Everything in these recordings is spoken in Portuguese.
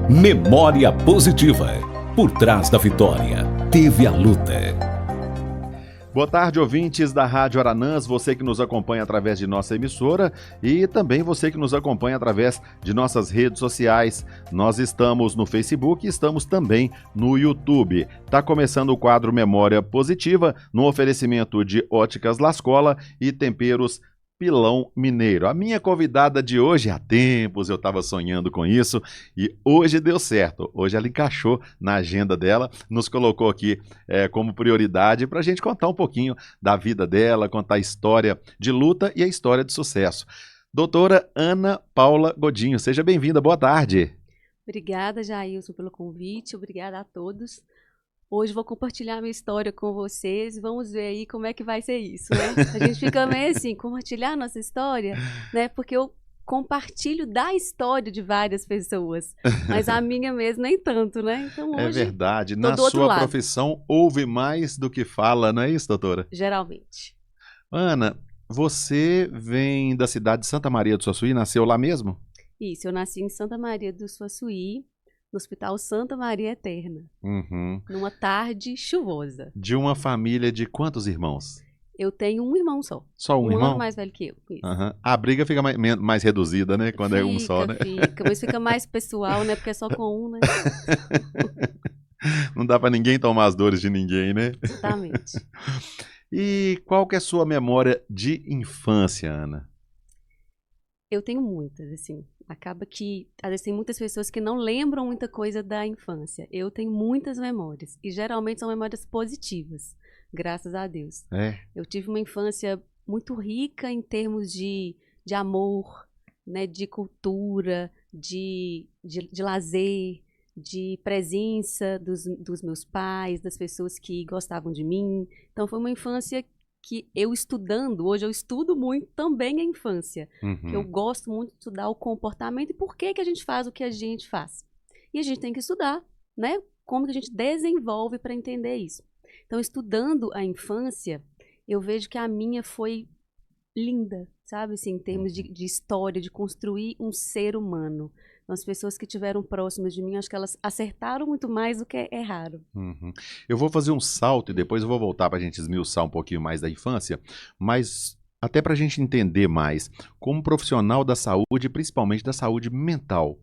Memória positiva. Por trás da vitória, teve a luta. Boa tarde, ouvintes da Rádio Aranãs, você que nos acompanha através de nossa emissora e também você que nos acompanha através de nossas redes sociais. Nós estamos no Facebook e estamos também no YouTube. Está começando o quadro Memória Positiva, no oferecimento de Óticas Lascola e Temperos Pilão Mineiro. A minha convidada de hoje, há tempos eu estava sonhando com isso e hoje deu certo. Hoje ela encaixou na agenda dela, nos colocou aqui como prioridade para a gente contar um pouquinho da vida dela, contar a história de luta e a história de sucesso. Doutora Ana Paula Godinho, seja bem-vinda, boa tarde. Obrigada, Jailson, pelo convite, obrigada a todos. Hoje vou compartilhar minha história com vocês, vamos ver aí como é que vai ser isso, né? A gente fica meio assim, compartilhar nossa história, né? Porque eu compartilho da história de várias pessoas, mas a minha mesmo nem tanto, né? Então hoje... É verdade, na sua profissão ouve mais do que fala, não é isso, doutora? Geralmente. Ana, você vem da cidade de Santa Maria do Suaçuí, nasceu lá mesmo? Isso, eu nasci em Santa Maria do Suaçuí, no Hospital Santa Maria Eterna, numa tarde chuvosa. De uma família de quantos irmãos? Eu tenho um irmão só. Só um irmão? Ano mais velho que eu. A briga fica mais reduzida, né? Quando é um só, né? Mas fica mais pessoal, né? Porque é só com um, né? Não dá pra ninguém tomar as dores de ninguém, né? Exatamente. E qual que é a sua memória de infância, Ana? Eu tenho muitas, assim. Acaba que, às vezes, tem muitas pessoas que não lembram muita coisa da infância. Eu tenho muitas memórias. E, geralmente, são memórias positivas. Graças a Deus. Eu tive uma infância muito rica em termos de amor, né? De cultura, de lazer, de presença dos meus pais, das pessoas que gostavam de mim. Então, foi uma infância que eu estudando, hoje eu estudo muito também a infância, que eu gosto muito de estudar o comportamento e por que a gente faz o que a gente faz. E a gente tem que estudar, né? Como que a gente desenvolve para entender isso. Então, estudando a infância, eu vejo que a minha foi linda, sabe? Assim, em termos de história, de construir um ser humano. As pessoas que estiveram próximas de mim, acho que elas acertaram muito mais do que erraram. Eu vou fazer um salto e depois eu vou voltar para a gente esmiuçar um pouquinho mais da infância, mas até para a gente entender mais, como profissional da saúde, principalmente da saúde mental.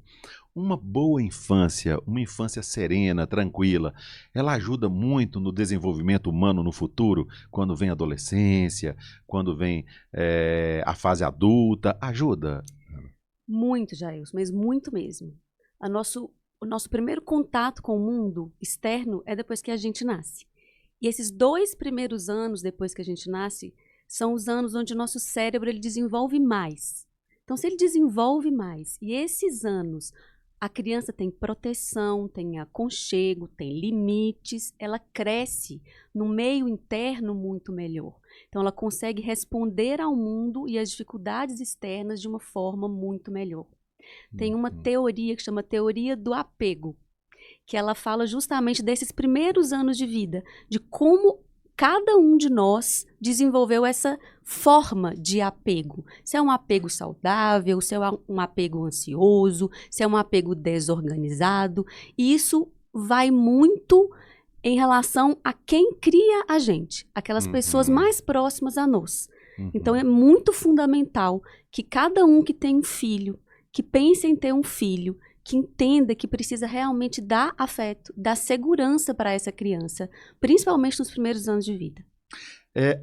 Uma boa infância, uma infância serena, tranquila, ela ajuda muito no desenvolvimento humano no futuro, quando vem a adolescência, quando vem a fase adulta, ajuda? Muito, Jailson, mas muito mesmo. O nosso primeiro contato com o mundo externo é depois que a gente nasce. E esses 2 primeiros anos depois que a gente nasce são os anos onde o nosso cérebro ele desenvolve mais. Então, se ele desenvolve mais, e esses anos a criança tem proteção, tem aconchego, tem limites, ela cresce no meio interno muito melhor. Então, ela consegue responder ao mundo e às dificuldades externas de uma forma muito melhor. Tem uma teoria que chama teoria do apego, que ela fala justamente desses primeiros anos de vida, de como cada um de nós desenvolveu essa forma de apego. Se é um apego saudável, se é um apego ansioso, se é um apego desorganizado. E isso vai muito em relação a quem cria a gente, aquelas pessoas mais próximas a nós. Então é muito fundamental que cada um que tem um filho, que pense em ter um filho, que entenda que precisa realmente dar afeto, dar segurança para essa criança, principalmente nos primeiros anos de vida.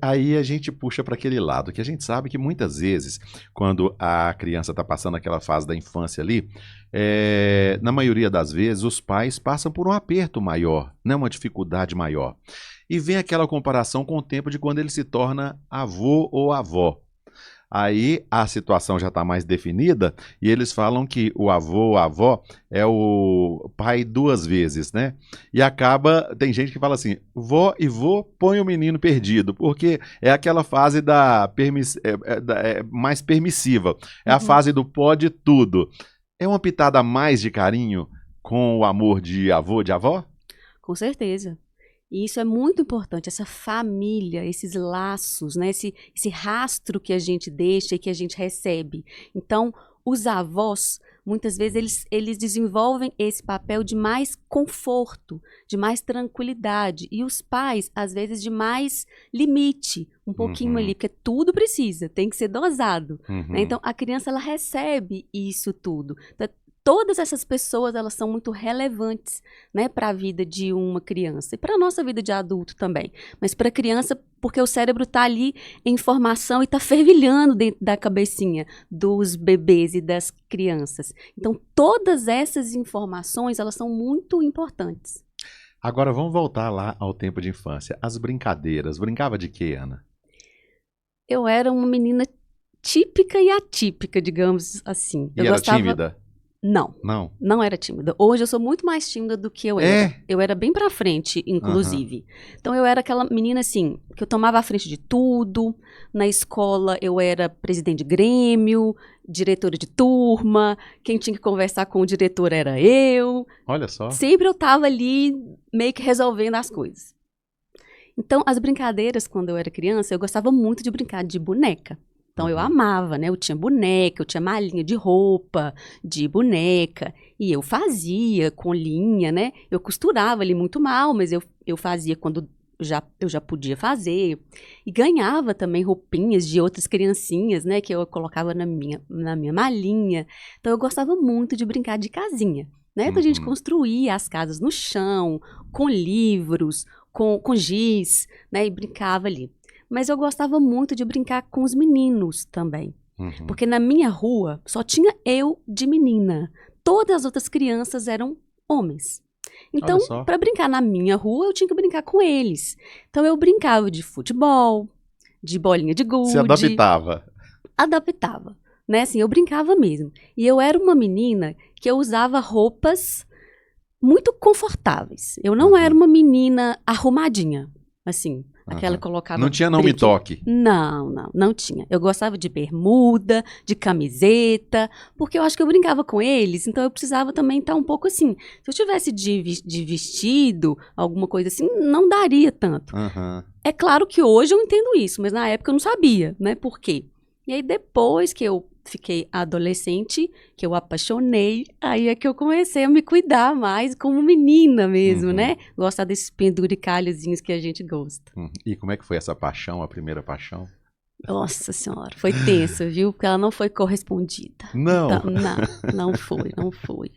Aí a gente puxa para aquele lado, que a gente sabe que muitas vezes, quando a criança está passando aquela fase da infância ali, na maioria das vezes, os pais passam por um aperto maior, né, uma dificuldade maior. E vem aquela comparação com o tempo de quando ele se torna avô ou avó. Aí a situação já está mais definida e eles falam que o avô ou a avó é o pai 2 vezes, né? E acaba, tem gente que fala assim, vó e vô põe o menino perdido, porque é aquela fase mais permissiva, é a fase do pode tudo. É uma pitada mais de carinho com o amor de avô, de avó? Com certeza. E isso é muito importante, essa família, esses laços, né? Esse rastro que a gente deixa e que a gente recebe. Então, os avós, muitas vezes, eles desenvolvem esse papel de mais conforto, de mais tranquilidade. E os pais, às vezes, de mais limite, um pouquinho ali, porque tudo precisa, tem que ser dosado. Né? Então, a criança, ela recebe isso tudo. Então, todas essas pessoas, elas são muito relevantes, né, para a vida de uma criança e para a nossa vida de adulto também. Mas para a criança, porque o cérebro está ali em formação e está fervilhando dentro da cabecinha dos bebês e das crianças. Então, todas essas informações, elas são muito importantes. Agora, vamos voltar lá ao tempo de infância. As brincadeiras. Brincava de quê, Ana? Eu era uma menina típica e atípica, digamos assim. E era tímida? Não. Não era tímida. Hoje eu sou muito mais tímida do que eu era. Eu era bem pra frente, inclusive. Então eu era aquela menina assim, que eu tomava a frente de tudo. Na escola eu era presidente de grêmio, diretora de turma. Quem tinha que conversar com o diretor era eu. Olha só. Sempre eu tava ali meio que resolvendo as coisas. Então as brincadeiras, quando eu era criança, eu gostava muito de brincar de boneca. Então, eu amava, né? Eu tinha boneca, eu tinha malinha de roupa, de boneca. E eu fazia com linha, né? Eu costurava ali muito mal, mas eu fazia quando eu já podia fazer. E ganhava também roupinhas de outras criancinhas, né? Que eu colocava na minha malinha. Então, eu gostava muito de brincar de casinha, né? Então, a gente construía as casas no chão, com livros, com giz, né? E brincava ali. Mas eu gostava muito de brincar com os meninos também. Porque na minha rua só tinha eu de menina. Todas as outras crianças eram homens. Então, para brincar na minha rua, eu tinha que brincar com eles. Então, eu brincava de futebol, de bolinha de gude. Você adaptava? Adaptava. Né? Assim, eu brincava mesmo. E eu era uma menina que eu usava roupas muito confortáveis. Eu não era uma menina arrumadinha, assim. Aquela que colocava... Não tinha não me toque? Não tinha. Eu gostava de bermuda, de camiseta, porque eu acho que eu brincava com eles, então eu precisava também estar um pouco assim. Se eu tivesse de vestido, alguma coisa assim, não daria tanto. É claro que hoje eu entendo isso, mas na época eu não sabia, né? Por quê? E aí depois que eu fiquei adolescente, que eu apaixonei, aí é que eu comecei a me cuidar mais como menina mesmo, né? Gostar desses penduricalhozinhos que a gente gosta. E como é que foi essa paixão, a primeira paixão? Nossa senhora, foi tenso, viu? Porque ela não foi correspondida. Não? Então, não foi.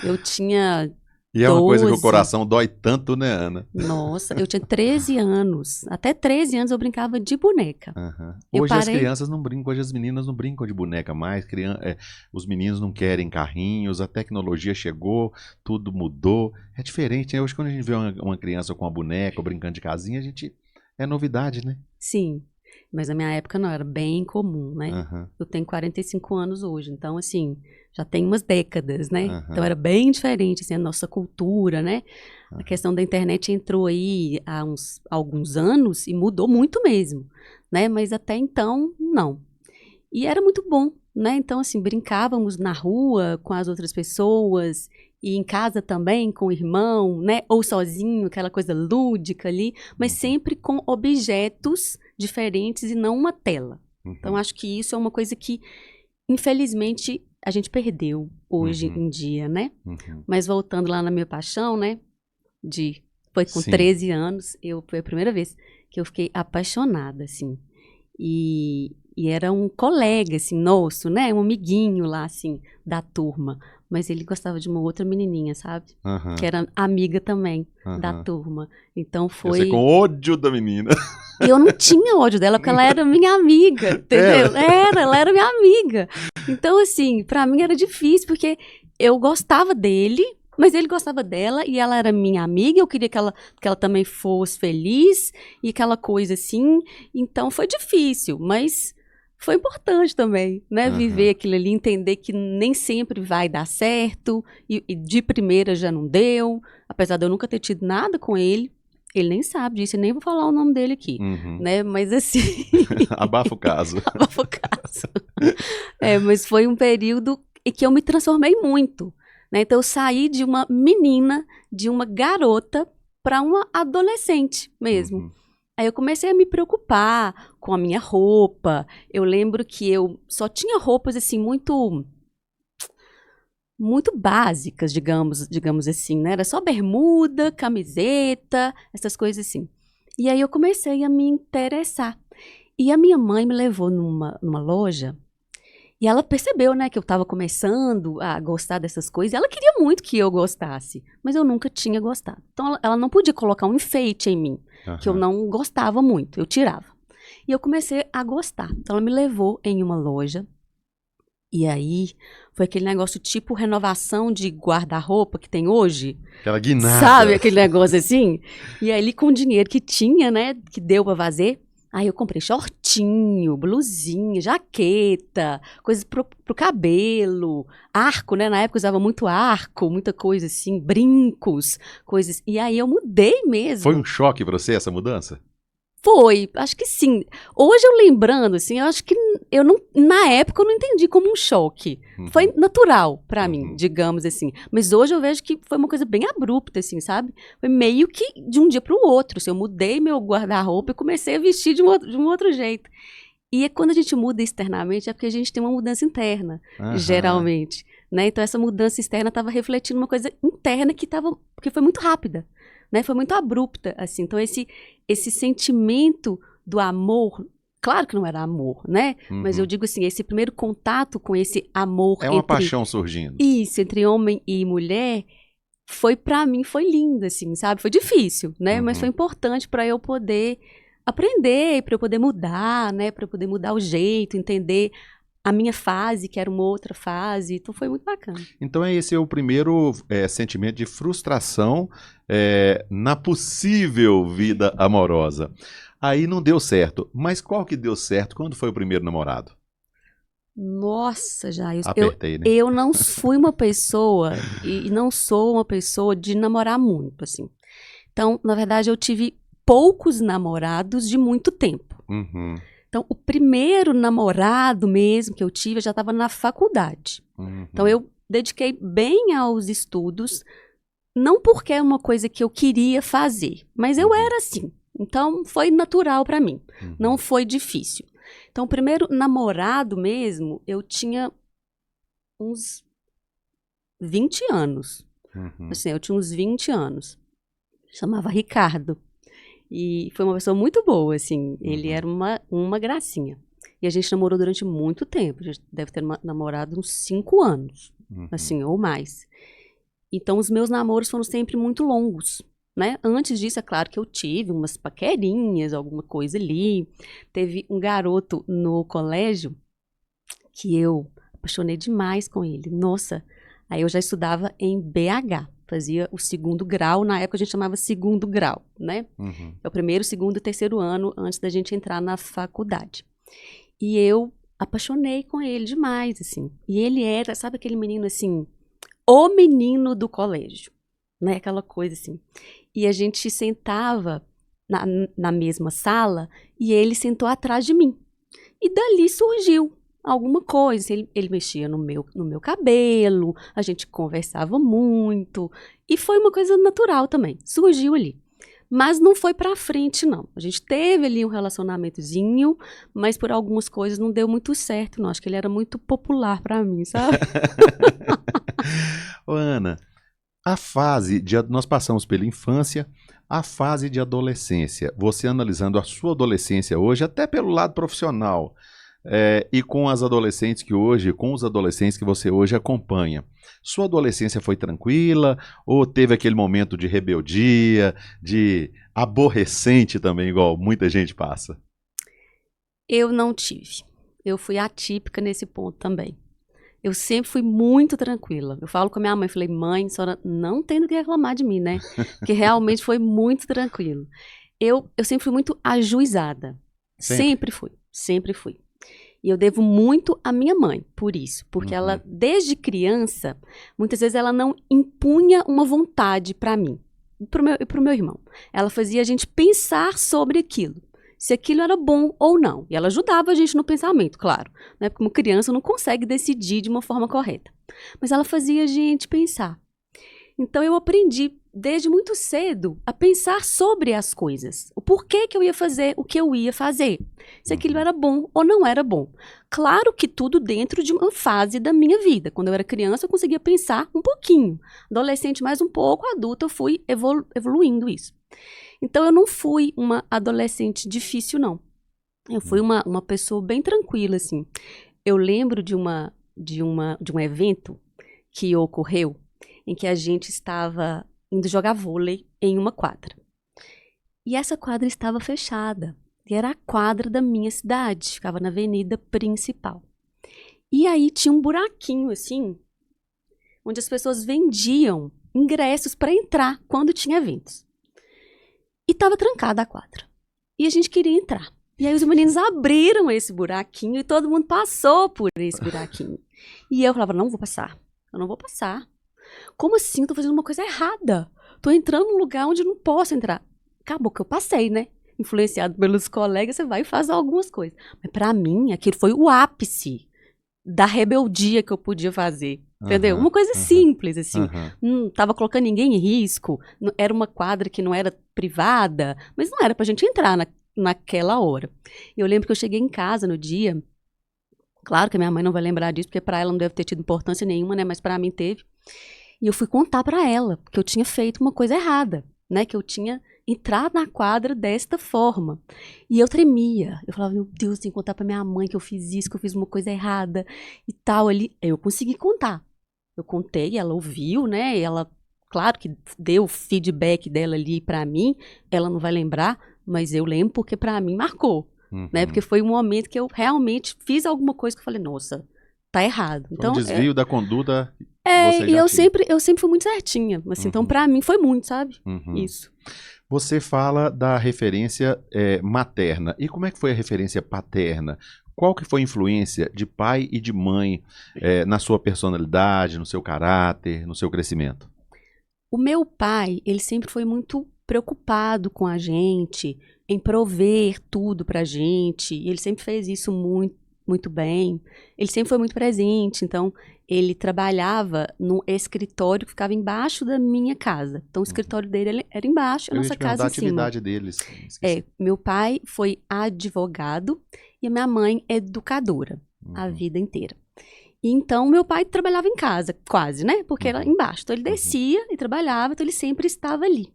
Eu tinha... E é uma coisa que o coração dói tanto, né, Ana? Nossa, eu tinha 13 anos. Até 13 anos eu brincava de boneca. Hoje as crianças não brincam, hoje as meninas não brincam de boneca mais. Os meninos não querem carrinhos, a tecnologia chegou, tudo mudou. É diferente, né? Hoje quando a gente vê uma criança com uma boneca ou brincando de casinha, é novidade, né? Sim, mas na minha época não, era bem comum, né? Eu tenho 45 anos hoje, então assim... Já tem umas décadas, né? Então era bem diferente, assim, a nossa cultura, né? A questão da internet entrou aí há alguns anos e mudou muito mesmo, né? Mas até então, não. E era muito bom, né? Então, assim, brincávamos na rua com as outras pessoas e em casa também com o irmão, né? Ou sozinho, aquela coisa lúdica ali, mas sempre com objetos diferentes e não uma tela. Então, acho que isso é uma coisa que, infelizmente, a gente perdeu hoje em dia, né? Mas voltando lá na minha paixão, né? Foi com 13 anos, foi a primeira vez que eu fiquei apaixonada, assim. E era um colega, assim, nosso, né? Um amiguinho lá, assim, da turma. Mas ele gostava de uma outra menininha, sabe? Que era amiga também da turma. Então foi... Você com ódio da menina. E eu não tinha ódio dela, porque ela era minha amiga, entendeu? Ela era minha amiga. Então, assim, pra mim era difícil, porque eu gostava dele, mas ele gostava dela, e ela era minha amiga, eu queria que ela também fosse feliz, e aquela coisa assim. Então, foi difícil, mas foi importante também, né? Viver aquilo ali, entender que nem sempre vai dar certo, e de primeira já não deu, apesar de eu nunca ter tido nada com ele. Ele nem sabe disso, eu nem vou falar o nome dele aqui, né? Mas assim... Abafa o caso. Abafa o caso. Mas foi um período em que eu me transformei muito, né? Então eu saí de uma menina, de uma garota, para uma adolescente mesmo. Uhum. Aí eu comecei a me preocupar com a minha roupa. Eu lembro que eu só tinha roupas assim muito básicas, digamos assim, né? Era só bermuda, camiseta, essas coisas assim. E aí eu comecei a me interessar. E a minha mãe me levou numa loja e ela percebeu, né, que eu estava começando a gostar dessas coisas. Ela queria muito que eu gostasse, mas eu nunca tinha gostado. Então ela não podia colocar um enfeite em mim, que eu Aham. não gostava muito, eu tirava. E eu comecei a gostar. Então ela me levou em uma loja. E aí, foi aquele negócio tipo renovação de guarda-roupa que tem hoje. Aquela Sabe guinada. aquele negócio assim? E aí, com o dinheiro que tinha, né, que deu pra fazer, aí eu comprei shortinho, blusinha, jaqueta, coisas pro cabelo, arco, né? Na época eu usava muito arco, muita coisa assim, brincos, coisas. E aí eu mudei Foi mesmo. um choque pra você essa mudança? Foi, acho que sim. Hoje eu lembrando, assim, eu acho que eu não, na época eu não entendi como um choque. Uhum. Foi natural pra Uhum. mim, digamos assim. Mas hoje eu vejo que foi uma coisa bem abrupta, assim, sabe? Foi meio que de um dia pro outro. Assim, eu mudei meu guarda-roupa e comecei a vestir de um outro jeito. E quando a gente muda externamente é porque a gente tem uma mudança interna, Aham. geralmente, né? Então essa mudança externa estava refletindo uma coisa interna que foi muito rápida, né? Foi muito abrupta, assim. Então esse sentimento do amor, claro que não era amor, né? Mas eu Uhum. digo assim, esse primeiro contato com esse amor É uma entre paixão surgindo. isso, entre homem e mulher, foi pra mim, foi lindo, assim, sabe? Foi difícil, né? Mas foi Uhum. importante para eu poder aprender, para eu poder mudar, né? Para eu poder mudar o jeito, entender a minha fase, que era uma outra fase. Então foi muito bacana. Então esse é o primeiro sentimento de frustração na possível vida amorosa. Aí não deu certo. Mas qual que deu certo? Quando foi o primeiro namorado? Nossa, Jair, Apertei, né? eu não fui uma pessoa e não sou uma pessoa de namorar muito, assim. Então, na verdade, eu tive poucos namorados de muito tempo. Uhum. Então, o primeiro namorado mesmo que eu tive, eu já estava na faculdade. Uhum. Então, eu dediquei bem aos estudos, não porque é uma coisa que eu queria fazer, mas eu Uhum. era assim. Então, foi natural para mim. Uhum. Não foi difícil. Então, o primeiro namorado mesmo, eu tinha uns 20 anos. Uhum. Assim, eu tinha uns 20 anos. Chamava Ricardo. E foi uma pessoa muito boa, assim. Ele Uhum. era uma gracinha. E a gente namorou durante muito tempo. A gente deve ter namorado uns 5 anos, Uhum. assim, ou mais. Então, os meus namoros foram sempre muito longos, né? Antes disso, é claro que eu tive umas paquerinhas, alguma coisa ali. Teve um garoto no colégio que eu apaixonei demais com ele. Nossa, aí eu já estudava em BH. Fazia o segundo grau, na época a gente chamava segundo grau, né? Uhum. É o primeiro, segundo e terceiro ano antes da gente entrar na faculdade. E eu apaixonei com ele demais, assim. E ele era, sabe aquele menino, assim, o menino do colégio, né? Aquela coisa, assim. E a gente sentava na mesma sala e ele sentou atrás de mim. E dali surgiu alguma coisa. Ele mexia no meu cabelo, a gente conversava muito. E foi uma coisa natural também. Surgiu ali. Mas não foi pra frente, não. A gente teve ali um relacionamentozinho, mas por algumas coisas não deu muito certo, não. Acho que ele era muito popular pra mim, sabe? Ô, Ana, nós passamos pela infância, a fase de adolescência. Você analisando a sua adolescência hoje, até pelo lado profissional, e com os adolescentes que você hoje acompanha. Sua adolescência foi tranquila ou teve aquele momento de rebeldia, de aborrecente também, igual muita gente passa? Eu não tive. Eu fui atípica nesse ponto também. Eu sempre fui muito tranquila. Eu falo com a minha mãe, falei, mãe, a senhora não tem do que reclamar de mim, né? Porque realmente foi muito tranquilo. Eu sempre fui muito ajuizada. Sempre? Sempre fui. E eu devo muito à minha mãe, por isso. Porque Uhum. ela, desde criança, muitas vezes ela não impunha uma vontade para mim e pro meu irmão. Ela fazia a gente pensar sobre aquilo. Se aquilo era bom ou não. E ela ajudava a gente no pensamento, claro. Né? Porque uma criança não consegue decidir de uma forma correta. Mas ela fazia a gente pensar. Então eu aprendi desde muito cedo, a pensar sobre as coisas. O porquê que eu ia fazer o que eu ia fazer. Se aquilo era bom ou não era bom. Claro que tudo dentro de uma fase da minha vida. Quando eu era criança, eu conseguia pensar um pouquinho. Adolescente, mais um pouco. Adulta, eu fui evoluindo isso. Então, eu não fui uma adolescente difícil, não. Eu fui uma pessoa bem tranquila, assim. Eu lembro de um evento que ocorreu em que a gente estava indo jogar vôlei em uma quadra. E essa quadra estava fechada. E era a quadra da minha cidade. Ficava na avenida principal. E aí tinha um buraquinho, assim, onde as pessoas vendiam ingressos para entrar quando tinha eventos. E estava trancada a quadra. E a gente queria entrar. E aí os meninos abriram esse buraquinho e todo mundo passou por esse buraquinho. E eu falava, não vou passar. Eu não vou passar. Como assim? Eu tô fazendo uma coisa errada. Tô entrando num lugar onde eu não posso entrar. Acabou que eu passei, né? Influenciado pelos colegas, você vai e faz algumas coisas. Mas pra mim, aquilo foi o ápice da rebeldia que eu podia fazer. Entendeu? Uma coisa simples, assim. Não tava colocando ninguém em risco. Era uma quadra que não era privada, mas não era pra gente entrar naquela hora. Eu lembro que eu cheguei em casa no dia. Claro que a minha mãe não vai lembrar disso, porque pra ela não deve ter tido importância nenhuma, né? Mas pra mim teve. E eu fui contar pra ela que eu tinha feito uma coisa errada, né? Que eu tinha entrado na quadra desta forma. E eu tremia. Eu falava, meu Deus, tem que contar pra minha mãe que eu fiz isso, que eu fiz uma coisa errada e tal ali. Eu consegui contar. Eu contei, ela ouviu, né? E ela, claro que deu o feedback dela ali pra mim. Ela não vai lembrar, mas eu lembro porque pra mim marcou. Né? Porque foi um momento que eu realmente fiz alguma coisa que eu falei, nossa, tá errado. Então, um desvio da conduta. E eu sempre fui muito certinha. Assim, então, pra mim, foi muito, sabe? Isso. Você fala da referência materna. E como é que foi a referência paterna? Qual que foi a influência de pai e de mãe na sua personalidade, no seu caráter, no seu crescimento? O meu pai, ele sempre foi muito preocupado com a gente, em prover tudo pra gente. Ele sempre fez isso muito, muito bem. Ele sempre foi muito presente. Então, ele trabalhava no escritório que ficava embaixo da minha casa. Então, o escritório dele era embaixo, a nossa casa em cima. A atividade deles. Meu pai foi advogado e a minha mãe educadora a vida inteira. E então, meu pai trabalhava em casa, quase, né? Porque era embaixo. Então, ele descia e trabalhava, então ele sempre estava ali.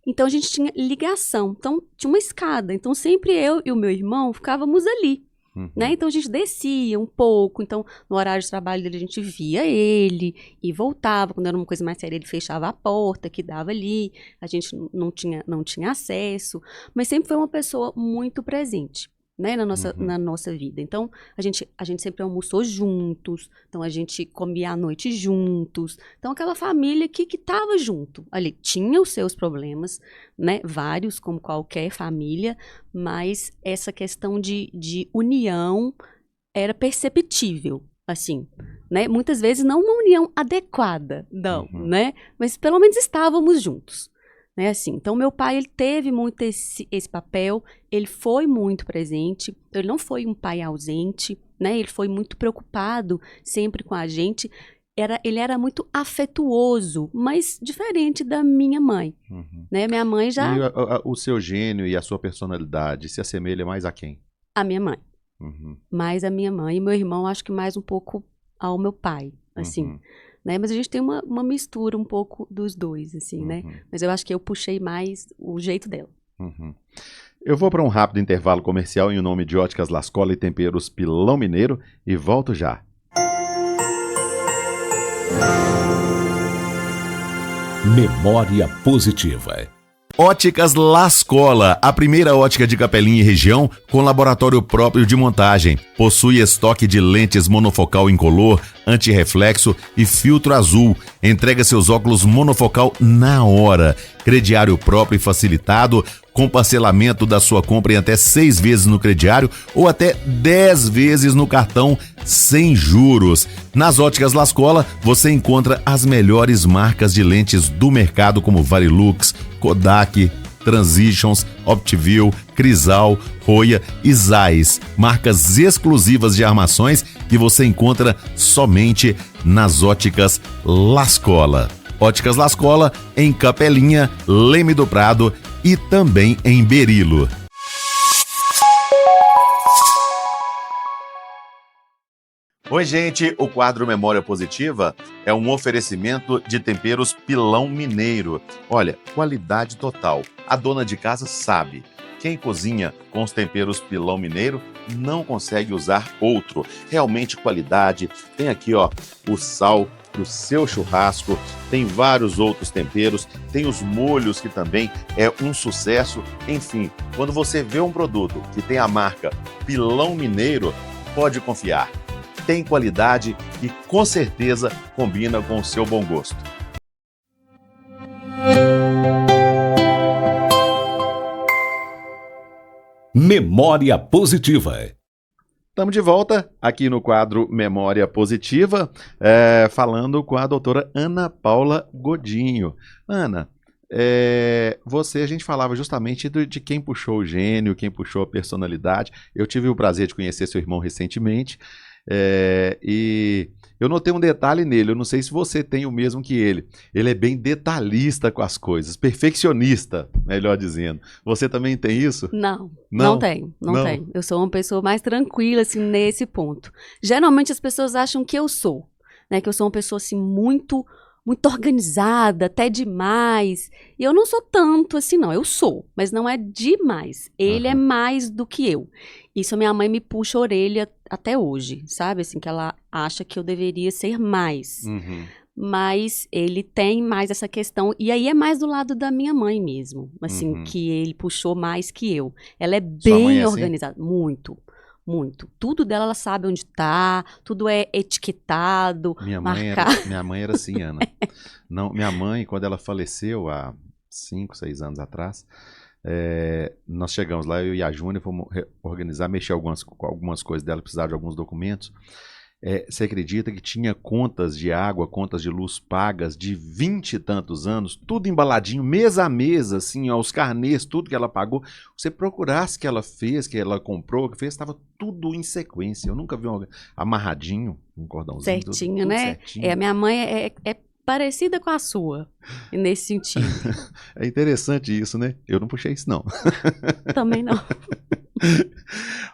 Então, a gente tinha ligação. Então, tinha uma escada. Então, sempre eu e o meu irmão ficávamos ali. Né? Então, a gente descia um pouco. Então, no horário de trabalho dele, a gente via ele e voltava. Quando era uma coisa mais séria, ele fechava a porta que dava ali. A gente não tinha acesso. Mas sempre foi uma pessoa muito presente, né? Na nossa vida. Então, a gente sempre almoçou juntos. Então, a gente comia à noite juntos. Então, aquela família que estava junto. Ali, tinha os seus problemas, né? Vários, como qualquer família. Mas essa questão de união era perceptível, assim, né? Muitas vezes não uma união adequada, não, né? Mas pelo menos estávamos juntos. Né, assim. Então, meu pai, ele teve muito esse papel, ele foi muito presente, ele não foi um pai ausente, né, ele foi muito preocupado sempre com a gente, ele era muito afetuoso, mas diferente da minha mãe, né, minha mãe já... E o seu gênio e a sua personalidade se assemelha mais a quem? A minha mãe, mais a minha mãe, e meu irmão acho que mais um pouco ao meu pai, assim... Né? Mas a gente tem uma mistura um pouco dos dois, assim, né? Mas eu acho que eu puxei mais o jeito dela. Eu vou para um rápido intervalo comercial em nome de Óticas Lascola e Temperos Pilão Mineiro e volto já. Memória positiva. Óticas Lascola, a primeira ótica de Capelinha e região com laboratório próprio de montagem. Possui estoque de lentes monofocal incolor, antirreflexo e filtro azul. Entrega seus óculos monofocal na hora. Crediário próprio e facilitado, com parcelamento da sua compra em até 6 vezes no crediário ou até 10 vezes no cartão sem juros. Nas Óticas Lascola, você encontra as melhores marcas de lentes do mercado como Varilux, Kodak, Transitions, Optiview, Crisal, Roya e Zeiss. Marcas exclusivas de armações que você encontra somente nas Óticas Lascola. Óticas Lascola, em Capelinha, Leme do Prado e também em Berilo. Oi, gente, o quadro Memória Positiva é um oferecimento de temperos Pilão Mineiro. Olha, qualidade total. A dona de casa sabe. Quem cozinha com os temperos Pilão Mineiro não consegue usar outro. Realmente qualidade. Tem aqui, ó, o sal pro seu churrasco, tem vários outros temperos, tem os molhos que também é um sucesso. Enfim, quando você vê um produto que tem a marca Pilão Mineiro, pode confiar. Tem qualidade e com certeza combina com o seu bom gosto. Memória Positiva. Estamos de volta aqui no quadro Memória Positiva, falando com a doutora Ana Paula Godinho. Ana, a gente falava justamente de quem puxou o gênio, quem puxou a personalidade. Eu tive o prazer de conhecer seu irmão recentemente. E eu notei um detalhe nele, eu não sei se você tem o mesmo que ele. Ele é bem detalhista com as coisas, perfeccionista, melhor dizendo. Você também tem isso? Não tenho. Eu sou uma pessoa mais tranquila, assim, nesse ponto. Geralmente as pessoas acham que eu sou, né? Que eu sou uma pessoa, assim, muito organizada, até demais. E eu não sou tanto assim, não. Eu sou, mas não é demais. Ele é mais do que eu. Isso a minha mãe me puxa a orelha até hoje, sabe? Assim, que ela acha que eu deveria ser mais. Mas ele tem mais essa questão. E aí é mais do lado da minha mãe mesmo. Assim, que ele puxou mais que eu. Ela é bem organizada. Assim? Muito. Tudo dela, ela sabe onde tá, tudo é etiquetado, marcado. Minha mãe era assim, Ana. Não, minha mãe, quando ela faleceu há 5, 6 anos atrás, nós chegamos lá, eu e a Júnia, fomos organizar, mexer com algumas coisas dela, precisava de alguns documentos. Você acredita que tinha contas de água, contas de luz pagas de 20 e tantos anos, tudo embaladinho, mesa a mesa, assim, ó, os carnês, tudo que ela pagou. Você procurasse que ela fez, que ela comprou, que fez, estava tudo em sequência. Eu nunca vi amarradinho, um cordãozinho. Certinho, tudo né? certinho. A minha mãe é parecida com a sua, nesse sentido. É interessante isso, né? Eu não puxei isso, não. Também não.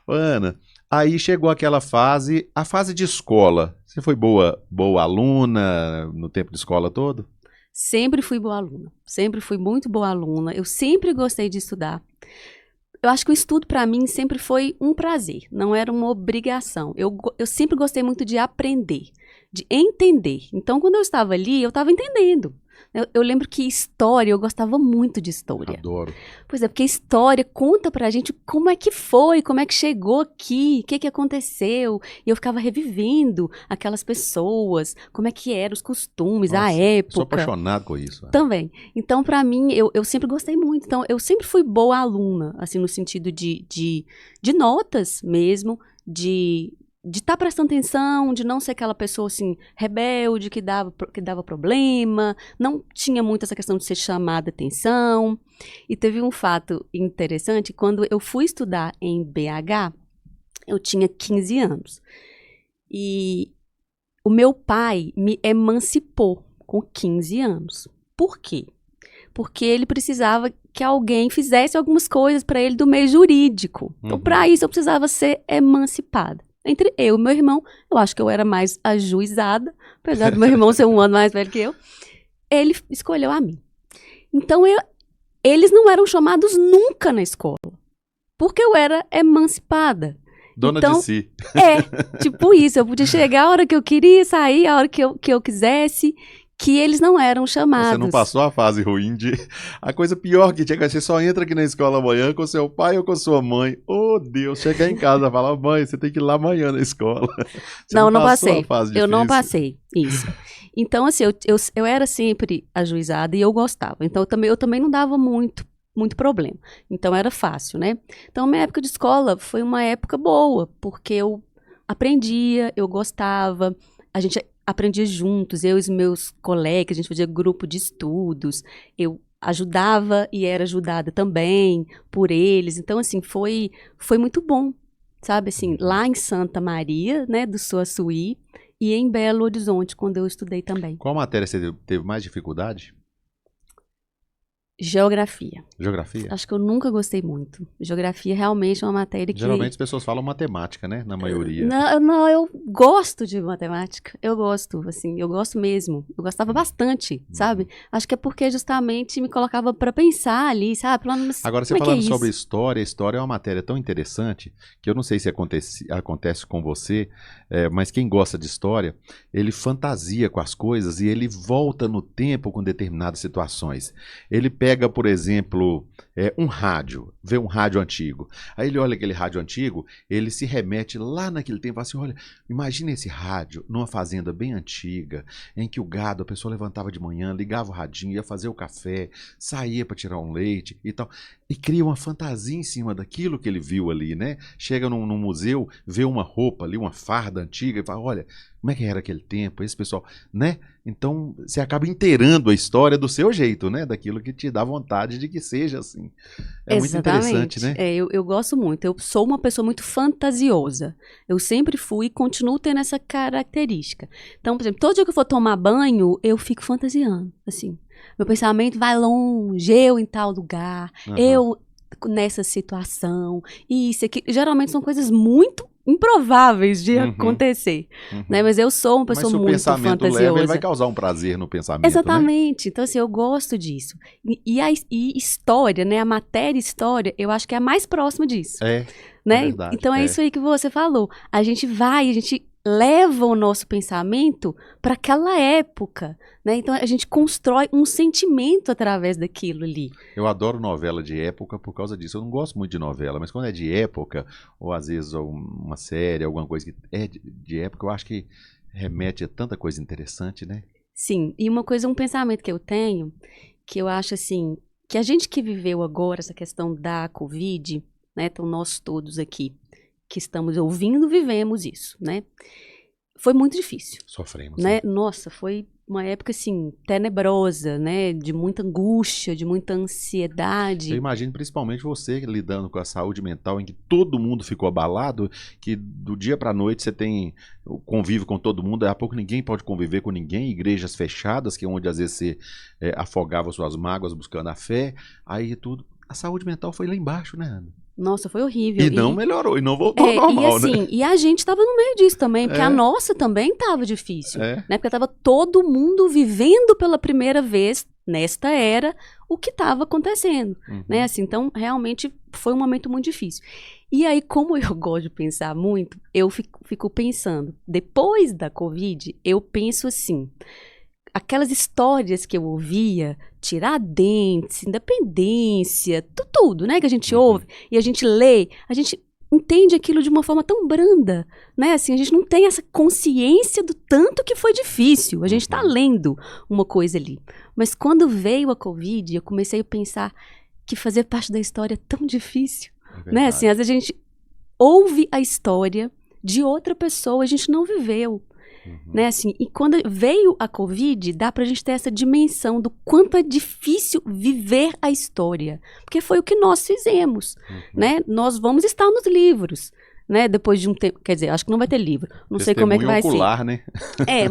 Ana, aí chegou aquela fase, a fase de escola. Você foi boa aluna no tempo de escola todo? Sempre fui boa aluna. Sempre fui muito boa aluna. Eu sempre gostei de estudar. Eu acho que o estudo, para mim, sempre foi um prazer. Não era uma obrigação. Eu sempre gostei muito de aprender, de entender. Então, quando eu estava ali, eu estava entendendo. Eu lembro que história, eu gostava muito de história. Adoro. Pois é, porque história conta pra gente como é que foi, como é que chegou aqui, o que que aconteceu. E eu ficava revivendo aquelas pessoas, como é que eram os costumes, a época. Sou apaixonado com isso. Também. Então, pra mim, eu sempre gostei muito. Então, eu sempre fui boa aluna, assim, no sentido de notas mesmo, de estar prestando atenção, de não ser aquela pessoa, assim, rebelde, que dava problema, não tinha muito essa questão de ser chamada atenção. E teve um fato interessante, quando eu fui estudar em BH, eu tinha 15 anos. E o meu pai me emancipou com 15 anos. Por quê? Porque ele precisava que alguém fizesse algumas coisas para ele do meio jurídico. Então, para isso, eu precisava ser emancipada. Entre eu e meu irmão, eu acho que eu era mais ajuizada, apesar do meu irmão ser um ano mais velho que eu, ele escolheu a mim. Então, eles não eram chamados nunca na escola, porque eu era emancipada. Dona então, de si. Tipo isso, eu podia chegar a hora que eu queria, sair a hora que eu quisesse, que eles não eram chamados. Você não passou a fase ruim de... A coisa pior que tinha que você só entra aqui na escola amanhã com seu pai ou com sua mãe. Oh, Deus, chegar em casa e falar, mãe, você tem que ir lá amanhã na escola. Você não passei. Eu não passei, isso. Então, assim, eu era sempre ajuizada e eu gostava. Então, eu também não dava muito problema. Então, era fácil, né? Então, minha época de escola foi uma época boa, porque eu aprendia, eu gostava, a gente aprendia juntos, eu e os meus colegas, a gente fazia grupo de estudos, eu ajudava e era ajudada também por eles. Então, assim, foi muito bom, sabe? Assim, lá em Santa Maria, né, do Suaçuí, e em Belo Horizonte, quando eu estudei também. Qual matéria você teve mais dificuldade? Geografia. Geografia? Acho que eu nunca gostei muito. Geografia realmente é uma matéria que... Geralmente as pessoas falam matemática, né? Na maioria. Não, eu gosto de matemática. Eu gosto, assim, eu gosto mesmo. Eu gostava bastante, sabe? Acho que é porque justamente me colocava para pensar ali, sabe? Agora, você falando sobre história é uma matéria tão interessante que eu não sei se acontece com você, mas quem gosta de história, ele fantasia com as coisas e ele volta no tempo com determinadas situações. Ele pega, por exemplo, um rádio, vê um rádio antigo. Aí ele olha aquele rádio antigo, ele se remete lá naquele tempo, assim, olha, imagina esse rádio numa fazenda bem antiga, em que o gado, a pessoa levantava de manhã, ligava o radinho, ia fazer o café, saía para tirar um leite e tal. E cria uma fantasia em cima daquilo que ele viu ali, né? Chega num museu, vê uma roupa ali, uma farda antiga e fala, olha, como é que era aquele tempo, esse pessoal, né? Então, você acaba inteirando a história do seu jeito, né? Daquilo que te dá vontade de que seja assim. É muito interessante, né? Eu gosto muito. Eu sou uma pessoa muito fantasiosa. Eu sempre fui e continuo tendo essa característica. Então, por exemplo, todo dia que eu for tomar banho, eu fico fantasiando, assim. Meu pensamento vai longe, eu em tal lugar, eu nessa situação, isso aqui. Geralmente são coisas muito improváveis de acontecer, né? Mas eu sou uma pessoa muito fantasiosa. Mas se o pensamento leva, ele vai causar um prazer no pensamento, exatamente. Né? Então, assim, eu gosto disso. E história, né? A matéria história, eu acho que é a mais próxima disso. Né? É verdade, então, é isso aí que você falou. A gente leva o nosso pensamento para aquela época, né? Então a gente constrói um sentimento através daquilo ali. Eu adoro novela de época por causa disso. Eu não gosto muito de novela, mas quando é de época, ou às vezes uma série, alguma coisa que é de época, eu acho que remete a tanta coisa interessante, né? Sim, e um pensamento que eu tenho, que eu acho assim, que a gente que viveu agora essa questão da Covid, né? Então nós todos aqui que estamos ouvindo, vivemos isso, né? Foi muito difícil. Sofremos, né? Né? Nossa, foi uma época, assim, tenebrosa, né? De muita angústia, de muita ansiedade. Eu imagino principalmente você lidando com a saúde mental, em que todo mundo ficou abalado, que do dia para a noite você tem convive com todo mundo, daqui a pouco ninguém pode conviver com ninguém, igrejas fechadas, que é onde às vezes você afogava suas mágoas buscando a fé, aí tudo. A saúde mental foi lá embaixo, né, Ana? Nossa, foi horrível. E não melhorou, e não voltou ao normal, e assim, né? E a gente tava no meio disso também, porque a nossa também tava difícil, né? Porque tava todo mundo vivendo pela primeira vez, nesta era, o que tava acontecendo, né? Assim, então, realmente, foi um momento muito difícil. E aí, como eu gosto de pensar muito, eu fico pensando, depois da Covid, eu penso assim... Aquelas histórias que eu ouvia, Tiradentes, Independência, tudo, né, que a gente ouve e a gente lê, a gente entende aquilo de uma forma tão branda, né, assim, a gente não tem essa consciência do tanto que foi difícil, a gente está lendo uma coisa ali. Mas quando veio a Covid, eu comecei a pensar que fazer parte da história é tão difícil, né, assim, às vezes a gente ouve a história de outra pessoa, a gente não viveu. Né, assim, e quando veio a Covid, dá pra gente ter essa dimensão do quanto é difícil viver a história. Porque foi o que nós fizemos, né? Nós vamos estar nos livros, né? Depois de um tempo, quer dizer, acho que não vai ter livro. Não sei como é que vai ocular, ser. Né?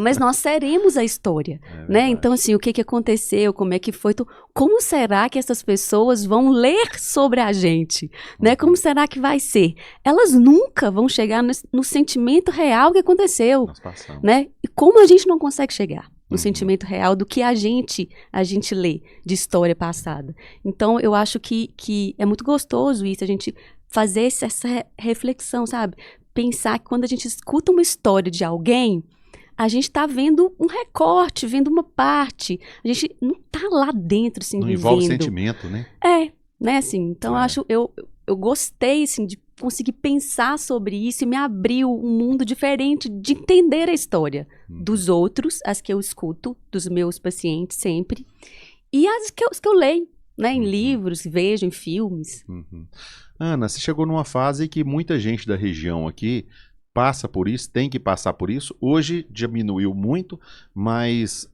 Mas nós seremos a história, né? Então, assim, o que aconteceu, como é que foi, como será que essas pessoas vão ler sobre a gente, né? Como será que vai ser? Elas nunca vão chegar no sentimento real que aconteceu, né? E como a gente não consegue chegar no sentimento real do que a gente lê de história passada. Então, eu acho que é muito gostoso isso, a gente fazer essa reflexão, sabe? Pensar que quando a gente escuta uma história de alguém, a gente tá vendo um recorte, vendo uma parte. A gente não tá lá dentro, assim, não vivendo. Envolve sentimento, né? Né, assim. Então, eu gostei, assim, de conseguir pensar sobre isso e me abriu um mundo diferente de entender a história dos outros, as que eu escuto, dos meus pacientes sempre, e as que eu leio, né, em livros, vejo em filmes. Ana, você chegou numa fase que muita gente da região aqui passa por isso, tem que passar por isso. Hoje diminuiu muito, mas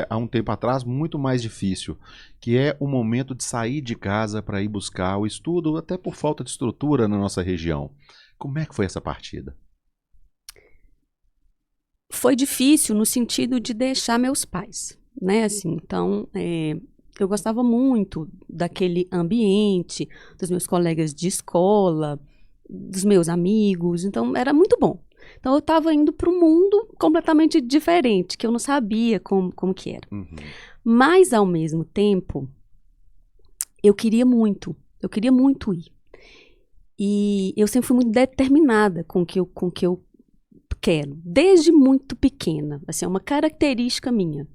há um tempo atrás muito mais difícil, que é o momento de sair de casa para ir buscar o estudo, até por falta de estrutura na nossa região. Como é que foi essa partida? foi difícil no sentido de deixar meus pais, né? Assim, então, eu gostava muito daquele ambiente, dos meus colegas de escola, dos meus amigos, então era muito bom. Então eu estava indo para um mundo completamente diferente, que eu não sabia como que era. Uhum. Mas, ao mesmo tempo, eu queria muito ir. E eu sempre fui muito determinada com o que eu quero, desde muito pequena. Assim, é uma característica minha.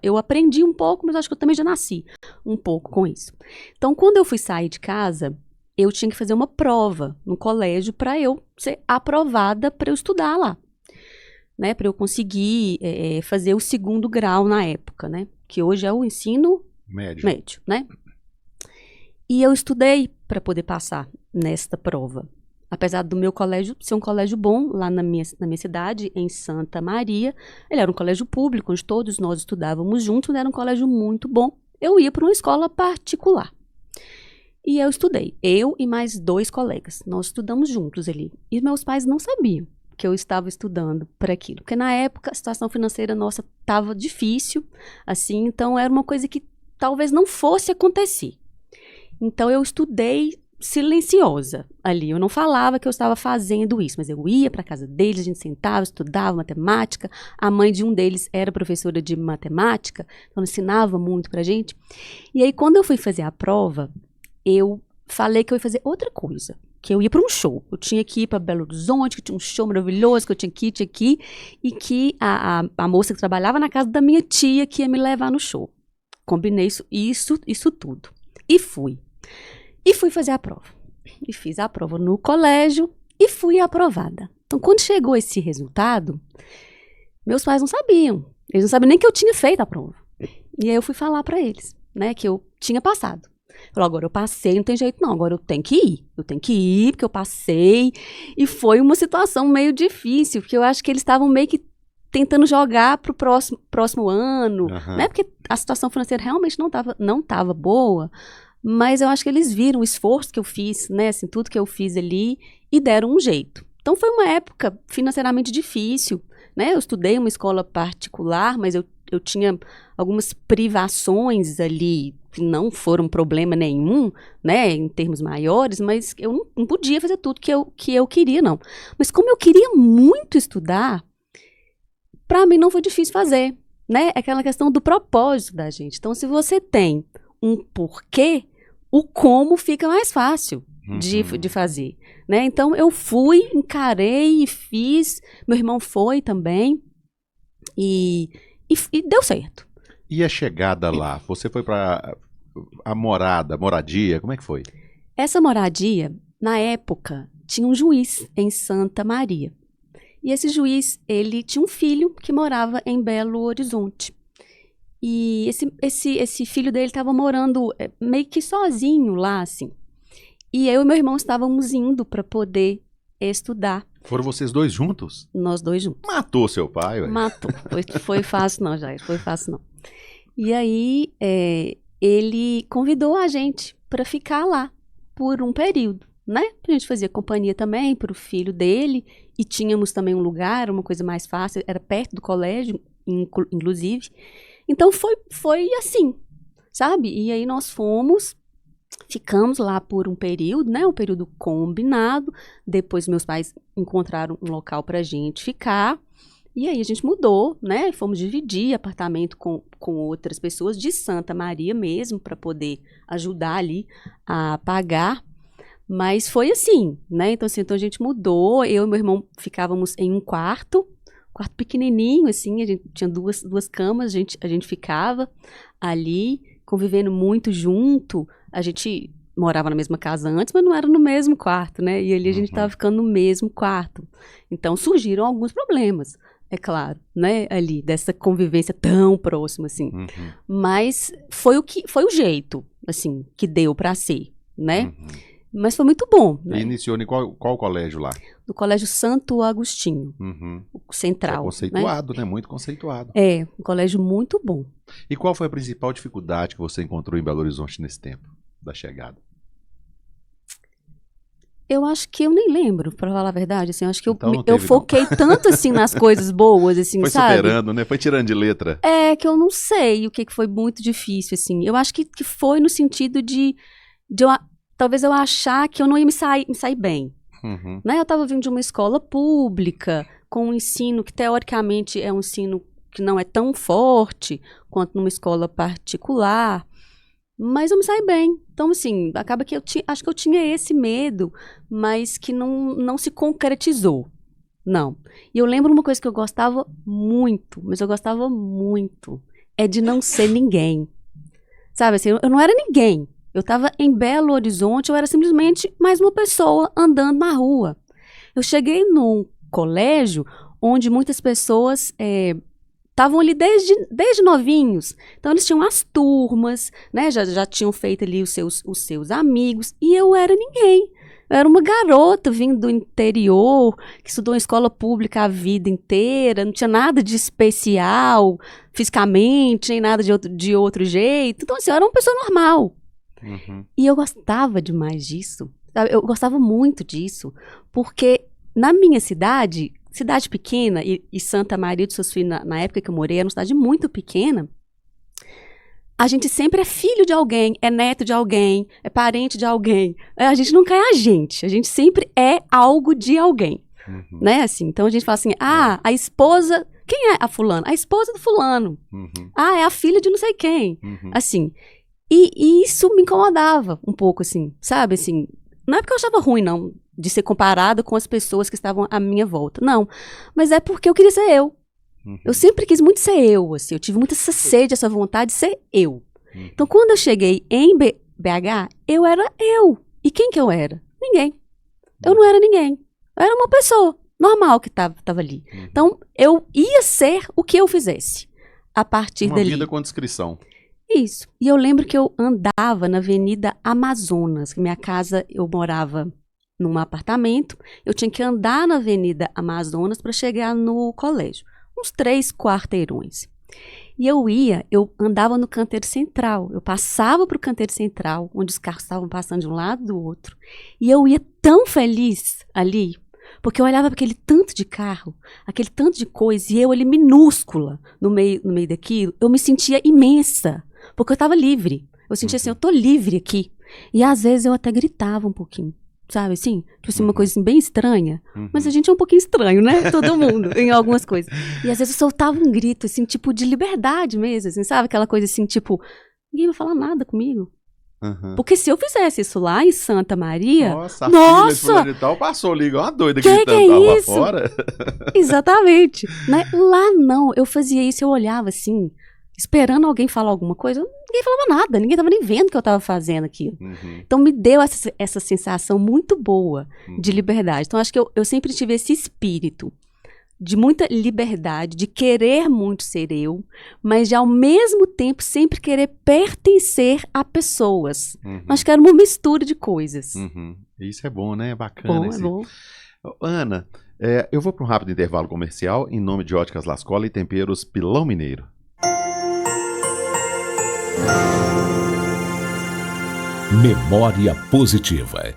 Eu aprendi um pouco, mas acho que eu também já nasci um pouco com isso. Então, quando eu fui sair de casa, eu tinha que fazer uma prova no colégio para eu ser aprovada para eu estudar lá, né? Para eu conseguir fazer o 2º grau na época, né? Que hoje é o ensino médio, né? E eu estudei para poder passar nesta prova. Apesar do meu colégio ser um colégio bom, lá na minha cidade, em Santa Maria, ele era um colégio público, onde todos nós estudávamos juntos, era um colégio muito bom. Eu ia para uma escola particular. E eu estudei, eu e mais 2 colegas. Nós estudamos juntos ali. E meus pais não sabiam que eu estava estudando para aquilo. Porque na época a situação financeira nossa estava difícil, assim, então era uma coisa que talvez não fosse acontecer. Então eu estudei silenciosa ali. Eu não falava que eu estava fazendo isso, mas eu ia para casa deles, a gente sentava, estudava matemática. A mãe de um deles era professora de matemática, então ensinava muito pra gente. E aí, quando eu fui fazer a prova, eu falei que eu ia fazer outra coisa, que eu ia para um show. Eu tinha que ir para Belo Horizonte, que tinha um show maravilhoso, que eu tinha que ir, e que a moça que trabalhava na casa da minha tia que ia me levar no show. Combinei isso tudo. E fui. E fui fazer a prova. E fiz a prova no colégio e fui aprovada. Então, quando chegou esse resultado, meus pais não sabiam. Eles não sabiam nem que eu tinha feito a prova. E aí eu fui falar para eles, né, que eu tinha passado. Falou, agora eu passei, não tem jeito não, agora eu tenho que ir. Eu tenho que ir, porque eu passei. E foi uma situação meio difícil, porque eu acho que eles estavam meio que tentando jogar pro próximo ano, né? Porque a situação financeira realmente não tava boa. Mas eu acho que eles viram o esforço que eu fiz, né, assim, tudo que eu fiz ali, e deram um jeito. Então foi uma época financeiramente difícil, né? Eu estudei uma escola particular, mas eu tinha algumas privações ali, que não foram problema nenhum, né, em termos maiores, mas eu não podia fazer tudo que eu queria, não. Mas como eu queria muito estudar, para mim não foi difícil fazer, né? É aquela questão do propósito da gente. Então, se você tem um porquê, o como fica mais fácil de fazer, né? Então, eu fui, encarei e fiz. Meu irmão foi também. E deu certo. E a chegada lá? Você foi para a moradia, como é que foi? Essa moradia, na época, tinha um juiz em Santa Maria. E esse juiz, ele tinha um filho que morava em Belo Horizonte. E esse filho dele estava morando meio que sozinho lá, assim. E eu e meu irmão estávamos indo para poder estudar. Foram vocês 2 juntos? Nós 2 juntos. Matou seu pai, ué? Matou. Foi fácil não, Jair. Foi fácil não. E aí, ele convidou a gente para ficar lá por um período, né? A gente fazia companhia também para o filho dele. E tínhamos também um lugar, uma coisa mais fácil. Era perto do colégio, inclusive. Então, foi assim, sabe? E aí nós ficamos lá por um período, né? Um período combinado. Depois meus pais encontraram um local pra gente ficar. E aí a gente mudou, né? Fomos dividir apartamento com outras pessoas de Santa Maria mesmo, para poder ajudar ali a pagar. Mas foi assim, né? Então, assim, a gente mudou. Eu e meu irmão ficávamos em um quarto pequenininho, assim, a gente tinha duas camas, a gente ficava ali, convivendo muito junto. A gente morava na mesma casa antes, mas não era no mesmo quarto, né? E ali a gente estava ficando no mesmo quarto. Então surgiram alguns problemas, é claro, né? Ali, dessa convivência tão próxima, assim. Mas foi o jeito, assim, que deu para ser, né? Mas foi muito bom. Né? E iniciou em qual colégio lá? No Colégio Santo Agostinho, o central. É conceituado, né? Muito conceituado. É, um colégio muito bom. E qual foi a principal dificuldade que você encontrou em Belo Horizonte nesse tempo da chegada? Eu acho que eu nem lembro, pra falar a verdade, assim, eu acho que Então não eu teve, foquei tanto, assim, nas coisas boas, assim, Foi sabe? superando, né? Foi tirando de letra. É, que eu não sei o que foi muito difícil, assim. Eu acho que foi no sentido talvez eu achar que eu não ia me sair bem, Uhum. né? Eu tava vindo de uma escola pública, com um ensino que, teoricamente, é um ensino que não é tão forte quanto numa escola particular, mas eu me saí bem. Então, assim, acaba que acho que eu tinha esse medo, mas que não se concretizou. Não. E eu lembro uma coisa que eu gostava muito, mas eu gostava muito, é de não ser ninguém. Sabe, assim, eu não era ninguém. Eu estava em Belo Horizonte, eu era simplesmente mais uma pessoa andando na rua. Eu cheguei num colégio onde muitas pessoas estavam ali desde novinhos. Então, eles tinham as turmas, né? Já tinham feito ali os seus amigos. E eu era ninguém. Eu era uma garota vindo do interior, que estudou em escola pública a vida inteira. Não tinha nada de especial, fisicamente, nem nada de outro jeito. Então, assim, eu era uma pessoa normal. Uhum. E eu gostava demais disso. Sabe? Eu gostava muito disso. Porque na minha cidade pequena, e Santa Maria de Suaçuí, na época que eu morei, era uma cidade muito pequena, a gente sempre é filho de alguém, é neto de alguém, é parente de alguém. A gente nunca é a gente sempre é algo de alguém, né, assim. Então a gente fala assim, a esposa, quem é a fulana? A esposa do fulano. Uhum. É a filha de não sei quem. Uhum. Assim, e isso me incomodava um pouco, assim, sabe, assim. Não é porque eu achava ruim, não, de ser comparada com as pessoas que estavam à minha volta. Não, mas é porque eu queria ser eu. Uhum. Eu sempre quis muito ser eu, assim. Eu tive muita essa sede, essa vontade de ser eu. Uhum. Então, quando eu cheguei em BH, eu era eu. E quem que eu era? Ninguém. Eu não era ninguém. Eu era uma pessoa normal que tava ali. Uhum. Então, eu ia ser o que eu fizesse a partir Uma dali. vida com descrição. Isso. E eu lembro que eu andava na Avenida Amazonas. Minha casa, eu morava num apartamento. Eu tinha que andar na Avenida Amazonas para chegar no colégio. Uns 3 quarteirões. E eu andava no canteiro central. Eu passava para o canteiro central, onde os carros estavam passando de um lado do outro. E eu ia tão feliz ali, porque eu olhava para aquele tanto de carro, aquele tanto de coisa, e eu ali minúscula no meio daquilo, eu me sentia imensa. Porque eu estava livre. Eu sentia assim, eu tô livre aqui. E às vezes eu até gritava um pouquinho, sabe assim? Tipo assim, uma coisa assim, bem estranha. Mas a gente é um pouquinho estranho, né? Todo mundo, em algumas coisas. E às vezes eu soltava um grito, assim, tipo de liberdade mesmo, assim, sabe? Aquela coisa assim, tipo, ninguém vai falar nada comigo. Uhum. Porque se eu fizesse isso lá em Santa Maria... Nossa, a filha de fulano de tal passou ali igual uma doida Que gritando é lá isso? fora. Exatamente. Né? Lá não, eu fazia isso, eu olhava assim, esperando alguém falar alguma coisa, ninguém falava nada, ninguém estava nem vendo o que eu estava fazendo aquilo. Uhum. Então me deu essa sensação muito boa de liberdade. Então acho que eu sempre tive esse espírito de muita liberdade, de querer muito ser eu, mas de ao mesmo tempo sempre querer pertencer a pessoas. Uhum. Acho que era uma mistura de coisas. Uhum. Isso é bom, né? É bacana. Bom, é bom. Ana, eu vou para um rápido intervalo comercial em nome de Óticas Lascola e Temperos Pilão Mineiro. Memória positiva.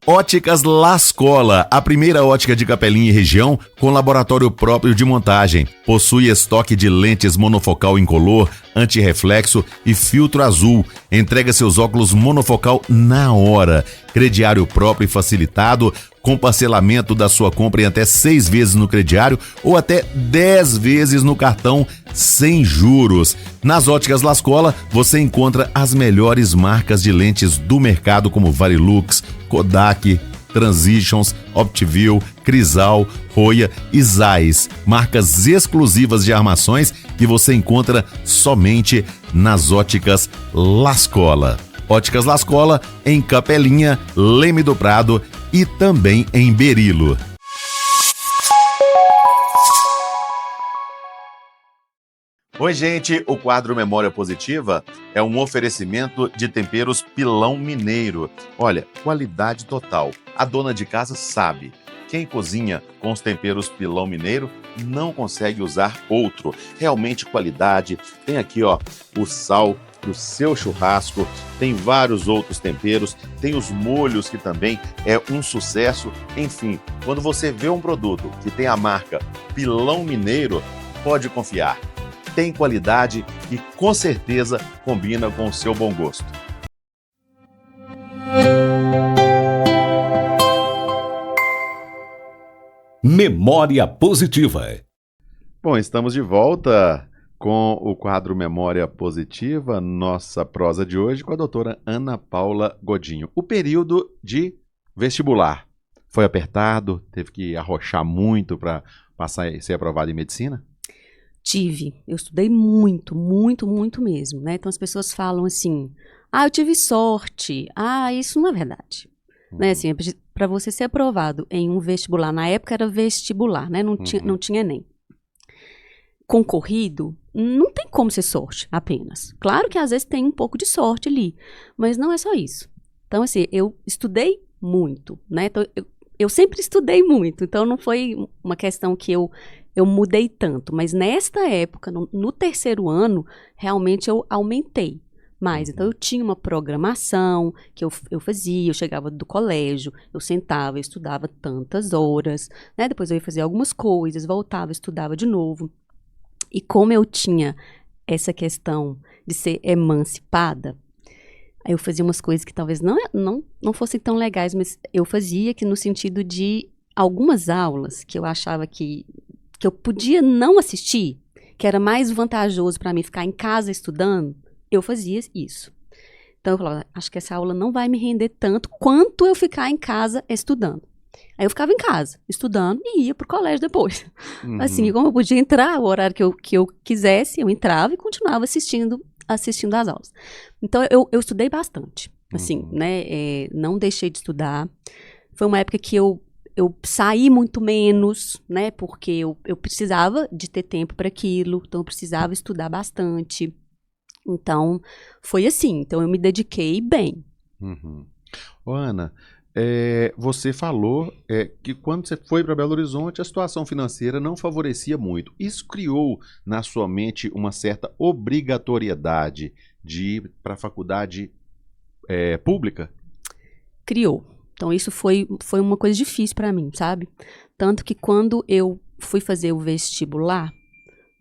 Óticas Lascola, a primeira ótica de Capelinha e região com laboratório próprio de montagem. Possui estoque de lentes monofocal incolor, antirreflexo e filtro azul. Entrega seus óculos monofocal na hora. Crediário próprio e facilitado, com parcelamento da sua compra em até 6 vezes no crediário ou até 10 vezes no cartão sem juros. Nas Óticas Lascola, você encontra as melhores marcas de lentes do mercado como Varilux, Kodak, Transitions, Optiview, Crisal, Roya e Zeiss. Marcas exclusivas de armações que você encontra somente nas Óticas Lascola. Óticas Lascola em Capelinha, Leme do Prado e também em Berilo. Oi, gente, o quadro Memória Positiva é um oferecimento de temperos Pilão Mineiro. Olha, qualidade total. A dona de casa sabe. Quem cozinha com os temperos Pilão Mineiro não consegue usar outro. Realmente qualidade. Tem aqui, ó, o sal para o seu churrasco, tem vários outros temperos, tem os molhos que também é um sucesso. Enfim, quando você vê um produto que tem a marca Pilão Mineiro, pode confiar. Tem qualidade e com certeza combina com o seu bom gosto. Memória Positiva. Bom, estamos de volta com o quadro Memória Positiva, nossa prosa de hoje com a doutora Ana Paula Godinho. O período de vestibular foi apertado? Teve que arrochar muito para passar e ser aprovado em medicina? Eu estudei muito, muito, muito mesmo, né? Então as pessoas falam assim, eu tive sorte, isso não é verdade. Né? Assim, para você ser aprovado em um vestibular, na época era vestibular, né? Não tinha Enem. Concorrido, não tem como ser sorte apenas. Claro que às vezes tem um pouco de sorte ali, mas não é só isso. Então, assim, eu estudei muito, né? Então, eu sempre estudei muito, então não foi uma questão que eu mudei tanto. Mas nesta época, no terceiro ano, realmente eu aumentei mais. Então, eu tinha uma programação que eu fazia, eu chegava do colégio, eu sentava, eu estudava tantas horas, né? Depois eu ia fazer algumas coisas, voltava, estudava de novo. E como eu tinha essa questão de ser emancipada, eu fazia umas coisas que talvez não fossem tão legais, mas eu fazia que no sentido de algumas aulas que eu achava que eu podia não assistir, que era mais vantajoso para mim ficar em casa estudando, eu fazia isso. Então eu falava, acho que essa aula não vai me render tanto quanto eu ficar em casa estudando. Aí eu ficava em casa, estudando, e ia pro colégio depois. Assim, como eu podia entrar, o horário que eu quisesse, eu entrava e continuava assistindo as aulas. Então, eu estudei bastante, assim, né? Não deixei de estudar. Foi uma época que eu saí muito menos, né? Porque eu precisava de ter tempo para aquilo, então eu precisava estudar bastante. Então, foi assim. Então, eu me dediquei bem. Ô, Ana, você falou que quando você foi para Belo Horizonte, a situação financeira não favorecia muito. Isso criou na sua mente uma certa obrigatoriedade de ir para a faculdade pública? Criou. Então, isso foi uma coisa difícil para mim, sabe? Tanto que quando eu fui fazer o vestibular,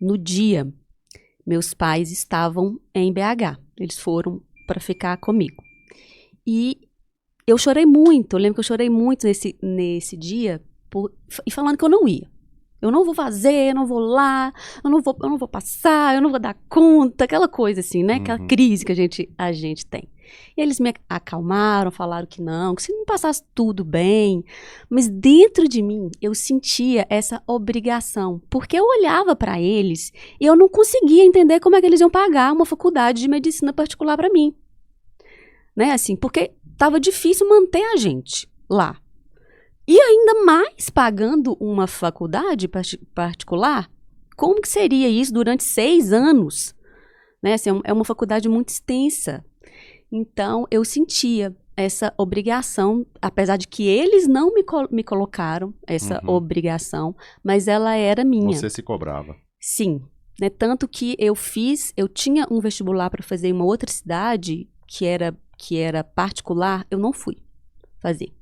no dia, meus pais estavam em BH. Eles foram para ficar comigo. E eu chorei muito, eu lembro que eu chorei muito nesse dia, e falando que eu não ia. Eu não vou fazer, eu não vou lá, eu não vou passar, eu não vou dar conta, aquela coisa assim, né? Aquela crise que a gente tem. E eles me acalmaram, falaram que se não passasse tudo bem, mas dentro de mim eu sentia essa obrigação, porque eu olhava para eles e eu não conseguia entender como é que eles iam pagar uma faculdade de medicina particular para mim. Né, assim, porque estava difícil manter a gente lá. E ainda mais pagando uma faculdade particular, como que seria isso durante 6 anos? Né, assim, é uma faculdade muito extensa. Então, eu sentia essa obrigação, apesar de que eles não me colocaram essa obrigação, mas ela era minha. Você se cobrava. Sim. Né, tanto que eu tinha um vestibular para fazer em uma outra cidade, que era particular, eu não fui fazer.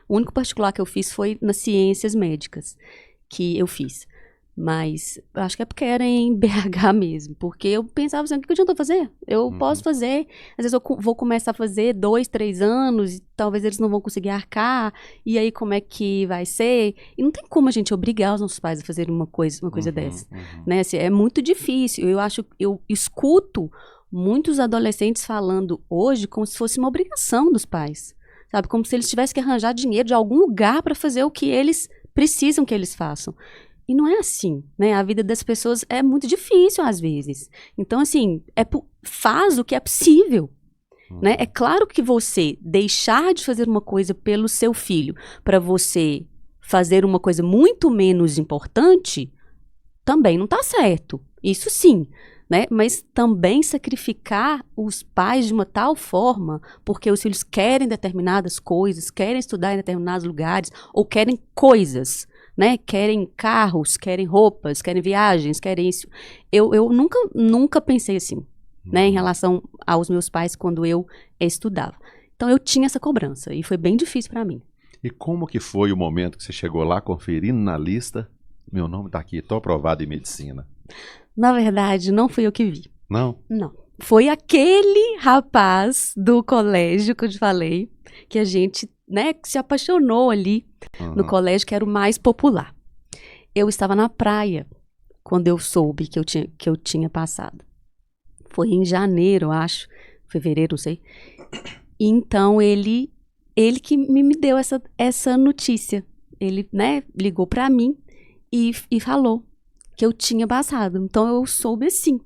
O único particular que eu fiz foi nas ciências médicas, que eu fiz. Mas acho que é porque era em BH mesmo, porque eu pensava assim, o que adianta fazer? Eu posso fazer, às vezes eu vou começar a fazer 2, 3 anos, e talvez eles não vão conseguir arcar, e aí como é que vai ser? E não tem como a gente obrigar os nossos pais a fazerem uma coisa dessa. Né? Assim, é muito difícil. Eu escuto muitos adolescentes falando hoje como se fosse uma obrigação dos pais, sabe? Como se eles tivessem que arranjar dinheiro de algum lugar para fazer o que eles precisam que eles façam. E não é assim, né? A vida das pessoas é muito difícil às vezes. Então, assim, faz o que é possível. Né? É claro que você deixar de fazer uma coisa pelo seu filho para você fazer uma coisa muito menos importante também não está certo. Isso sim. Né? Mas também sacrificar os pais de uma tal forma, porque os filhos querem determinadas coisas, querem estudar em determinados lugares, ou querem coisas, né? Querem carros, querem roupas, querem viagens, querem isso. Eu nunca pensei assim, né? Em relação aos meus pais quando eu estudava. Então eu tinha essa cobrança e foi bem difícil para mim. E como que foi o momento que você chegou lá conferindo na lista? Meu nome tá aqui, estou aprovado em medicina. Na verdade, não fui eu que vi. Não? Não. Foi aquele rapaz do colégio que eu te falei, que a gente, né, se apaixonou ali no colégio, que era o mais popular. Eu estava na praia quando eu soube que eu tinha passado. Foi em janeiro, eu acho, fevereiro, não sei. E então ele que me deu essa notícia. Ele, né, ligou pra mim e falou que eu tinha passado. Então eu soube assim.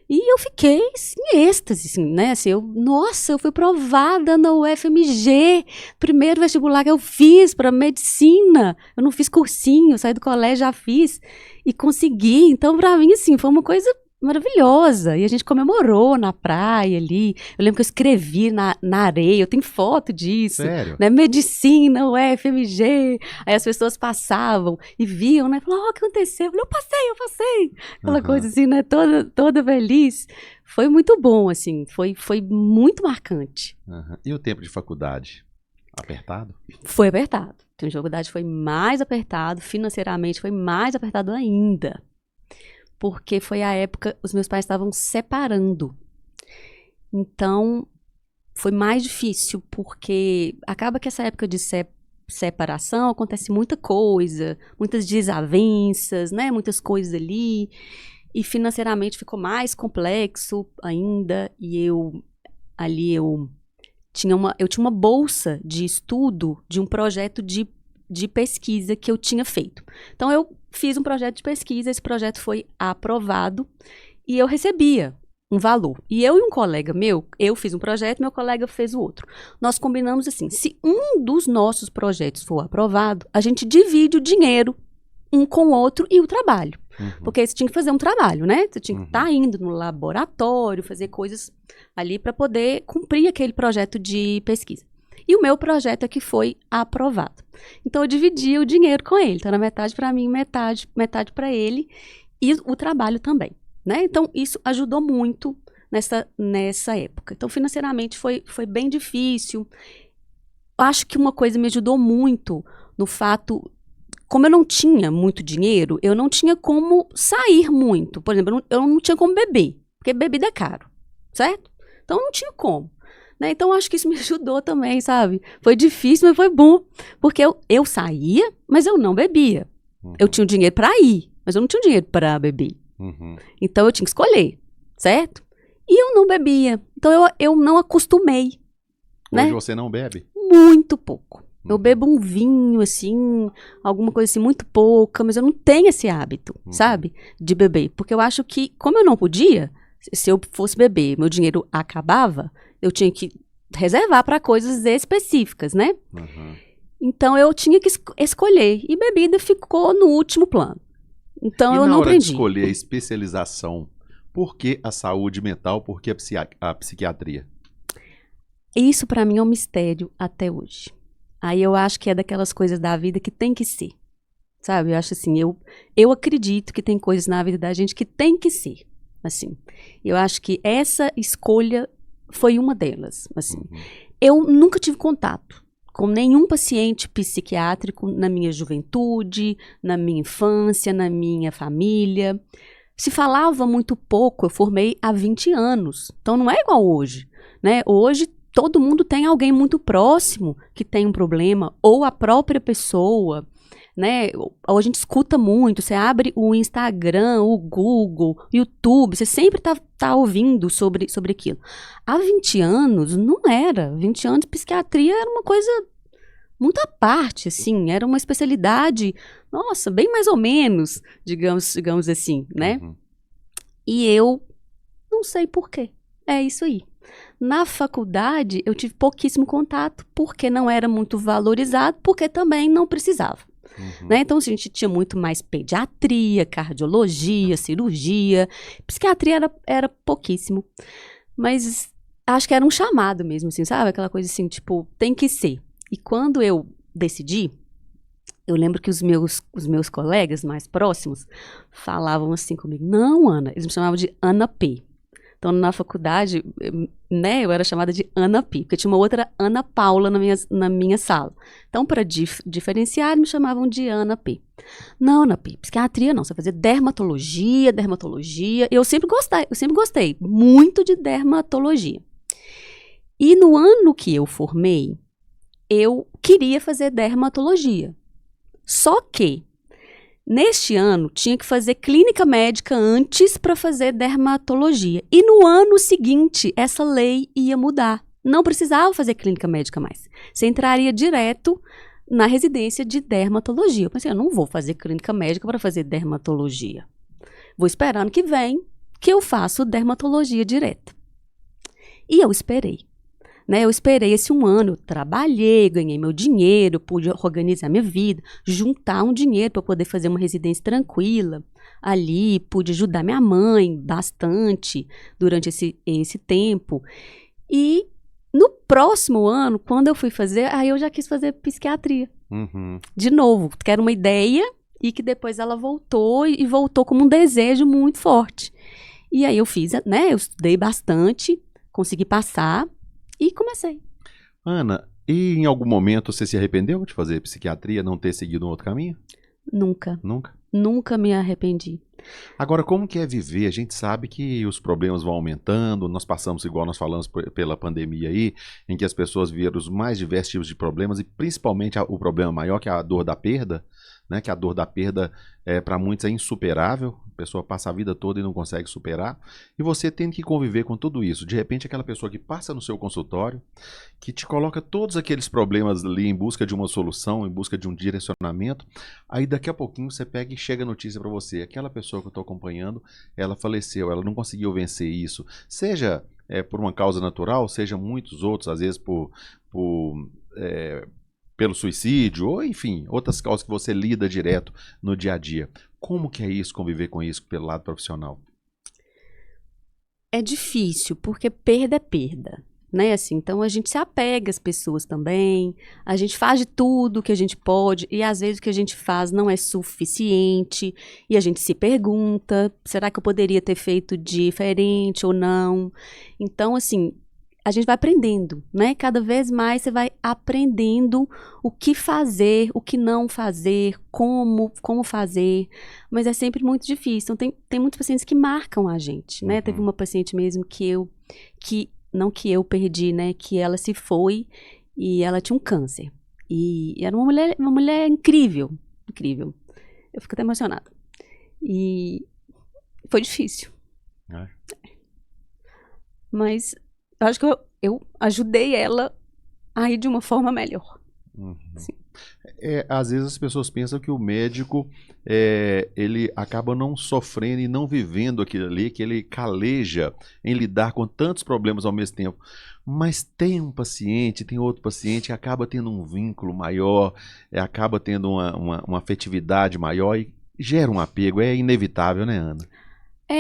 E eu fiquei assim, em êxtase, assim, né? Assim, nossa, eu fui aprovada na UFMG, primeiro vestibular que eu fiz para medicina. Eu não fiz cursinho, saí do colégio, já fiz e consegui. Então, para mim, assim, foi uma coisa maravilhosa. E a gente comemorou na praia ali. Eu lembro que eu escrevi na areia, eu tenho foto disso. Sério? Né? Medicina, UFMG. Aí as pessoas passavam e viam, né? Falavam, o que aconteceu? Eu passei. Aquela coisa assim, né? Toda feliz. Foi muito bom, assim. Foi muito marcante. E o tempo de faculdade? Apertado? Foi apertado. O tempo de faculdade foi mais apertado. Financeiramente foi mais apertado ainda. Porque foi a época, os meus pais estavam separando. Então, foi mais difícil, porque acaba que essa época de separação acontece muita coisa, muitas desavenças, né? Muitas coisas ali. E financeiramente ficou mais complexo ainda. E eu tinha uma bolsa de estudo de um projeto de pesquisa que eu tinha feito. Então, eu fiz um projeto de pesquisa, esse projeto foi aprovado e eu recebia um valor. E eu e um colega meu, eu fiz um projeto, meu colega fez o outro. Nós combinamos assim, se um dos nossos projetos for aprovado, a gente divide o dinheiro um com o outro e o trabalho. Porque você tinha que fazer um trabalho, né? Você tinha que estar indo no laboratório, fazer coisas ali para poder cumprir aquele projeto de pesquisa. E o meu projeto é que foi aprovado. Então, eu dividi o dinheiro com ele. Então, era metade para mim, metade para ele. E o trabalho também, né? Então, isso ajudou muito nessa época. Então, financeiramente, foi bem difícil. Acho que uma coisa me ajudou muito no fato... Como eu não tinha muito dinheiro, eu não tinha como sair muito. Por exemplo, eu não tinha como beber. Porque bebida é caro, certo? Então, não tinha como. Né? Então, acho que isso me ajudou também, sabe? Foi difícil, mas foi bom. Porque eu saía, mas eu não bebia. Eu tinha o dinheiro para ir, mas eu não tinha o dinheiro para beber. Então, eu tinha que escolher, certo? E eu não bebia. Então, eu não acostumei. Hoje né? você não bebe? Muito pouco. Eu bebo um vinho, assim, alguma coisa assim, muito pouca, mas eu não tenho esse hábito, sabe? De beber. Porque eu acho que, como eu não podia, se eu fosse beber, meu dinheiro acabava, eu tinha que reservar para coisas específicas, né? Então eu tinha que escolher. E bebida ficou no último plano. Então eu não aprendi. E na hora de escolher a especialização, por que a saúde mental, por que a psiquiatria? Isso para mim é um mistério até hoje. Aí eu acho que é daquelas coisas da vida que tem que ser, sabe? Eu acho assim, eu acredito que tem coisas na vida da gente que tem que ser, assim. Eu acho que essa escolha foi uma delas, assim. Eu nunca tive contato com nenhum paciente psiquiátrico na minha juventude, na minha infância, na minha família. Se falava muito pouco, eu formei há 20 anos, então não é igual hoje, né? Hoje todo mundo tem alguém muito próximo que tem um problema, ou a própria pessoa, né? Ou a gente escuta muito, você abre o Instagram, o Google, o YouTube, você sempre tá ouvindo sobre aquilo. Há 20 anos, não era. 20 anos, psiquiatria era uma coisa muito à parte, assim, era uma especialidade, nossa, bem mais ou menos, digamos assim, né? E eu não sei por quê. É isso aí. Na faculdade, eu tive pouquíssimo contato, porque não era muito valorizado, porque também não precisava. Né? Então, a gente tinha muito mais pediatria, cardiologia, cirurgia. Psiquiatria era pouquíssimo. Mas acho que era um chamado mesmo, assim, sabe? Aquela coisa assim, tipo, tem que ser. E quando eu decidi, eu lembro que os meus colegas mais próximos falavam assim comigo, não, Ana, eles me chamavam de Ana P. Então, na faculdade, né, eu era chamada de Ana Pi, porque tinha uma outra Ana Paula na minha sala. Então, para diferenciar, me chamavam de Ana P. Não, Ana Pi, psiquiatria não, você vai fazer dermatologia. Eu sempre gostei muito de dermatologia. E no ano que eu formei, eu queria fazer dermatologia. Só que, neste ano, tinha que fazer clínica médica antes para fazer dermatologia. E no ano seguinte, essa lei ia mudar. Não precisava fazer clínica médica mais. Você entraria direto na residência de dermatologia. Eu pensei, eu não vou fazer clínica médica para fazer dermatologia. Vou esperar ano que vem que eu faço dermatologia direto. E eu esperei. Né, eu esperei esse um ano, eu trabalhei, ganhei meu dinheiro, pude organizar minha vida, juntar um dinheiro para poder fazer uma residência tranquila ali, pude ajudar minha mãe bastante durante esse tempo. E no próximo ano, quando eu fui fazer, aí eu já quis fazer psiquiatria. De novo, que era uma ideia e que depois ela voltou e voltou como um desejo muito forte. E aí eu fiz, né, eu estudei bastante, consegui passar. E comecei. Ana, e em algum momento você se arrependeu de fazer psiquiatria, não ter seguido um outro caminho? Nunca. Nunca? Nunca me arrependi. Agora, como que é viver? A gente sabe que os problemas vão aumentando, nós passamos, igual nós falamos pela pandemia aí, em que as pessoas viram os mais diversos tipos de problemas e principalmente o problema maior, que é a dor da perda, né? Que a dor da perda, para muitos, é insuperável. A pessoa passa a vida toda e não consegue superar. E você tem que conviver com tudo isso. De repente, aquela pessoa que passa no seu consultório, que te coloca todos aqueles problemas ali em busca de uma solução, em busca de um direcionamento. Aí, daqui a pouquinho, você pega e chega a notícia para você. Aquela pessoa que eu estou acompanhando, ela faleceu, ela não conseguiu vencer isso. Seja por uma causa natural, seja muitos outros, às vezes pelo suicídio, ou enfim, outras causas que você lida direto no dia a dia. Como que é isso, conviver com isso pelo lado profissional? É difícil, porque perda é perda, né? Assim, então a gente se apega às pessoas também, a gente faz de tudo que a gente pode, e às vezes o que a gente faz não é suficiente, e a gente se pergunta, será que eu poderia ter feito diferente ou não? Então, assim, a gente vai aprendendo, né? Cada vez mais você vai aprendendo o que fazer, o que não fazer, como fazer, mas é sempre muito difícil. Então, tem muitos pacientes que marcam a gente, né? Teve uma paciente mesmo não que eu perdi, né? Que ela se foi e ela tinha um câncer. E era uma mulher incrível, incrível. Eu fico até emocionada. E foi difícil. Mas eu acho que eu ajudei ela a ir de uma forma melhor. Às vezes as pessoas pensam que o médico, ele acaba não sofrendo e não vivendo aquilo ali, que ele caleja em lidar com tantos problemas ao mesmo tempo. Mas tem um paciente, tem outro paciente que acaba tendo um vínculo maior, acaba tendo uma afetividade maior e gera um apego. É inevitável, né, Ana?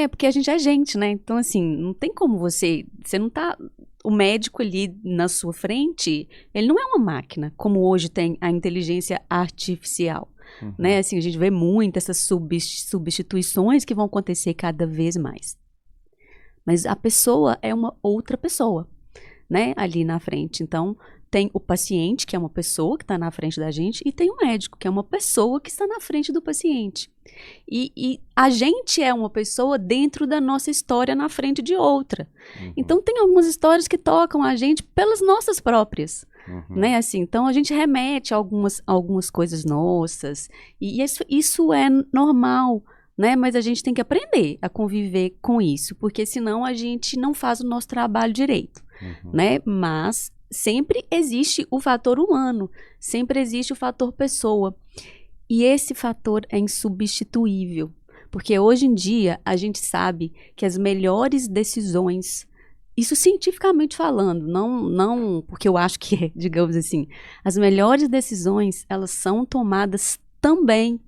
Porque a gente é gente, né? Então, assim, não tem como você não tá... O médico ali na sua frente, ele não é uma máquina, como hoje tem a inteligência artificial, né? Assim, a gente vê muito essas substituições que vão acontecer cada vez mais. Mas a pessoa é uma outra pessoa, né? Ali na frente. Então, tem o paciente, que é uma pessoa que está na frente da gente, e tem o médico, que é uma pessoa que está na frente do paciente. E a gente é uma pessoa dentro da nossa história na frente de outra. Então, tem algumas histórias que tocam a gente pelas nossas próprias. Né? Assim, então, a gente remete a algumas coisas nossas. E isso é normal, né? Mas a gente tem que aprender a conviver com isso, porque senão a gente não faz o nosso trabalho direito. Né? Mas sempre existe o fator humano, sempre existe o fator pessoa. E esse fator é insubstituível, porque hoje em dia a gente sabe que as melhores decisões, isso cientificamente falando, não porque eu acho que é, digamos assim, as melhores decisões, elas são tomadas também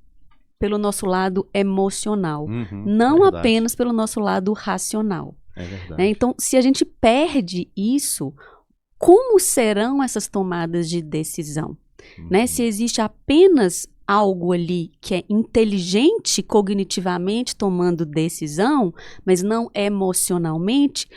pelo nosso lado emocional, não apenas pelo nosso lado racional. É verdade. Né? Então, se a gente perde isso, como serão essas tomadas de decisão? Né? Se existe apenas algo ali que é inteligente cognitivamente tomando decisão, mas não emocionalmente,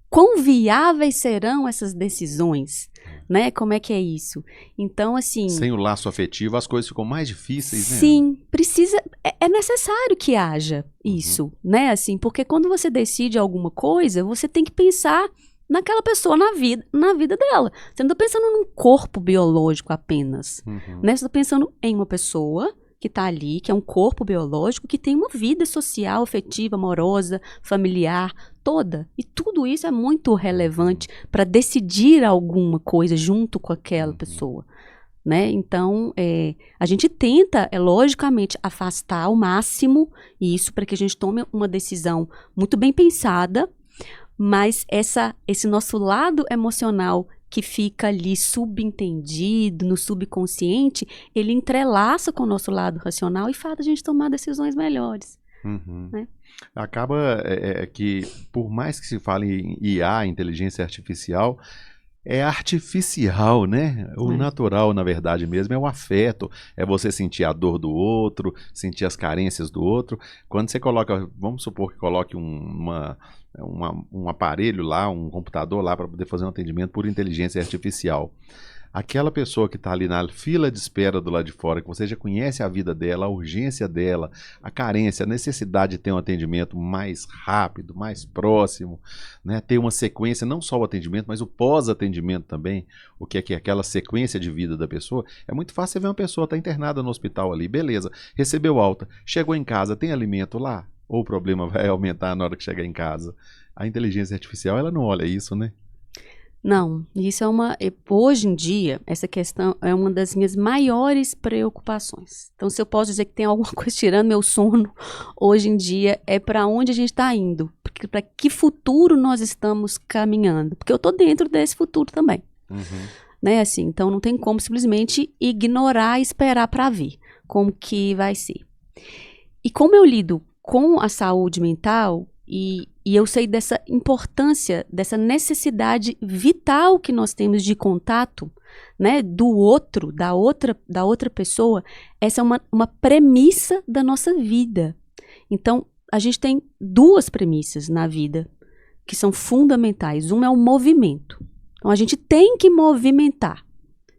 quão viáveis serão essas decisões? Né? Como é que é isso? Então, assim... Sem o laço afetivo, as coisas ficam mais difíceis, né? Sim, precisa... É necessário que haja isso, né? Assim, porque quando você decide alguma coisa, você tem que pensar naquela pessoa, na vida dela. Você não está pensando num corpo biológico apenas, né? Você está pensando em uma pessoa que está ali, que é um corpo biológico, que tem uma vida social, afetiva, amorosa, familiar, toda. E tudo isso é muito relevante para decidir alguma coisa junto com aquela pessoa, né? Então, a gente tenta, logicamente, afastar ao máximo isso para que a gente tome uma decisão muito bem pensada, mas esse nosso lado emocional que fica ali subentendido, no subconsciente, ele entrelaça com o nosso lado racional e faz a gente tomar decisões melhores. Né? Acaba que, por mais que se fale em IA, inteligência artificial, é artificial, né? O natural, na verdade mesmo, é o afeto, é você sentir a dor do outro, sentir as carências do outro. Quando você coloca, vamos supor que coloque um aparelho lá, um computador lá para poder fazer um atendimento por inteligência artificial. Aquela pessoa que está ali na fila de espera do lado de fora, que você já conhece a vida dela, a urgência dela, a carência, a necessidade de ter um atendimento mais rápido, mais próximo, né? Ter uma sequência, não só o atendimento, mas o pós-atendimento também, o que é aquela sequência de vida da pessoa. É muito fácil você ver uma pessoa estar internada no hospital ali, beleza, recebeu alta, chegou em casa, tem alimento lá? Ou o problema vai aumentar na hora que chegar em casa? A inteligência artificial, ela não olha isso, né? Não, isso hoje em dia, essa questão é uma das minhas maiores preocupações. Então, se eu posso dizer que tem alguma coisa tirando meu sono, hoje em dia, é para onde a gente está indo, para que futuro nós estamos caminhando, porque eu estou dentro desse futuro também. Né, assim, então não tem como simplesmente ignorar e esperar para ver como que vai ser. E como eu lido com a saúde mental, e eu sei dessa importância, dessa necessidade vital que nós temos de contato, né, do outro, da outra pessoa, essa é uma premissa da nossa vida. Então, a gente tem duas premissas na vida que são fundamentais. Uma é o movimento. Então, a gente tem que movimentar,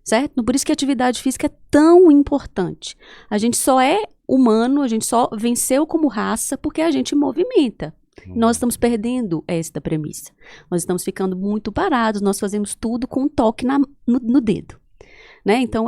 certo? Por isso que a atividade física é tão importante. A gente só é humano, a gente só venceu como raça porque a gente movimenta. Nós estamos perdendo esta premissa. Nós estamos ficando muito parados, nós fazemos tudo com um toque no dedo. Né? Então,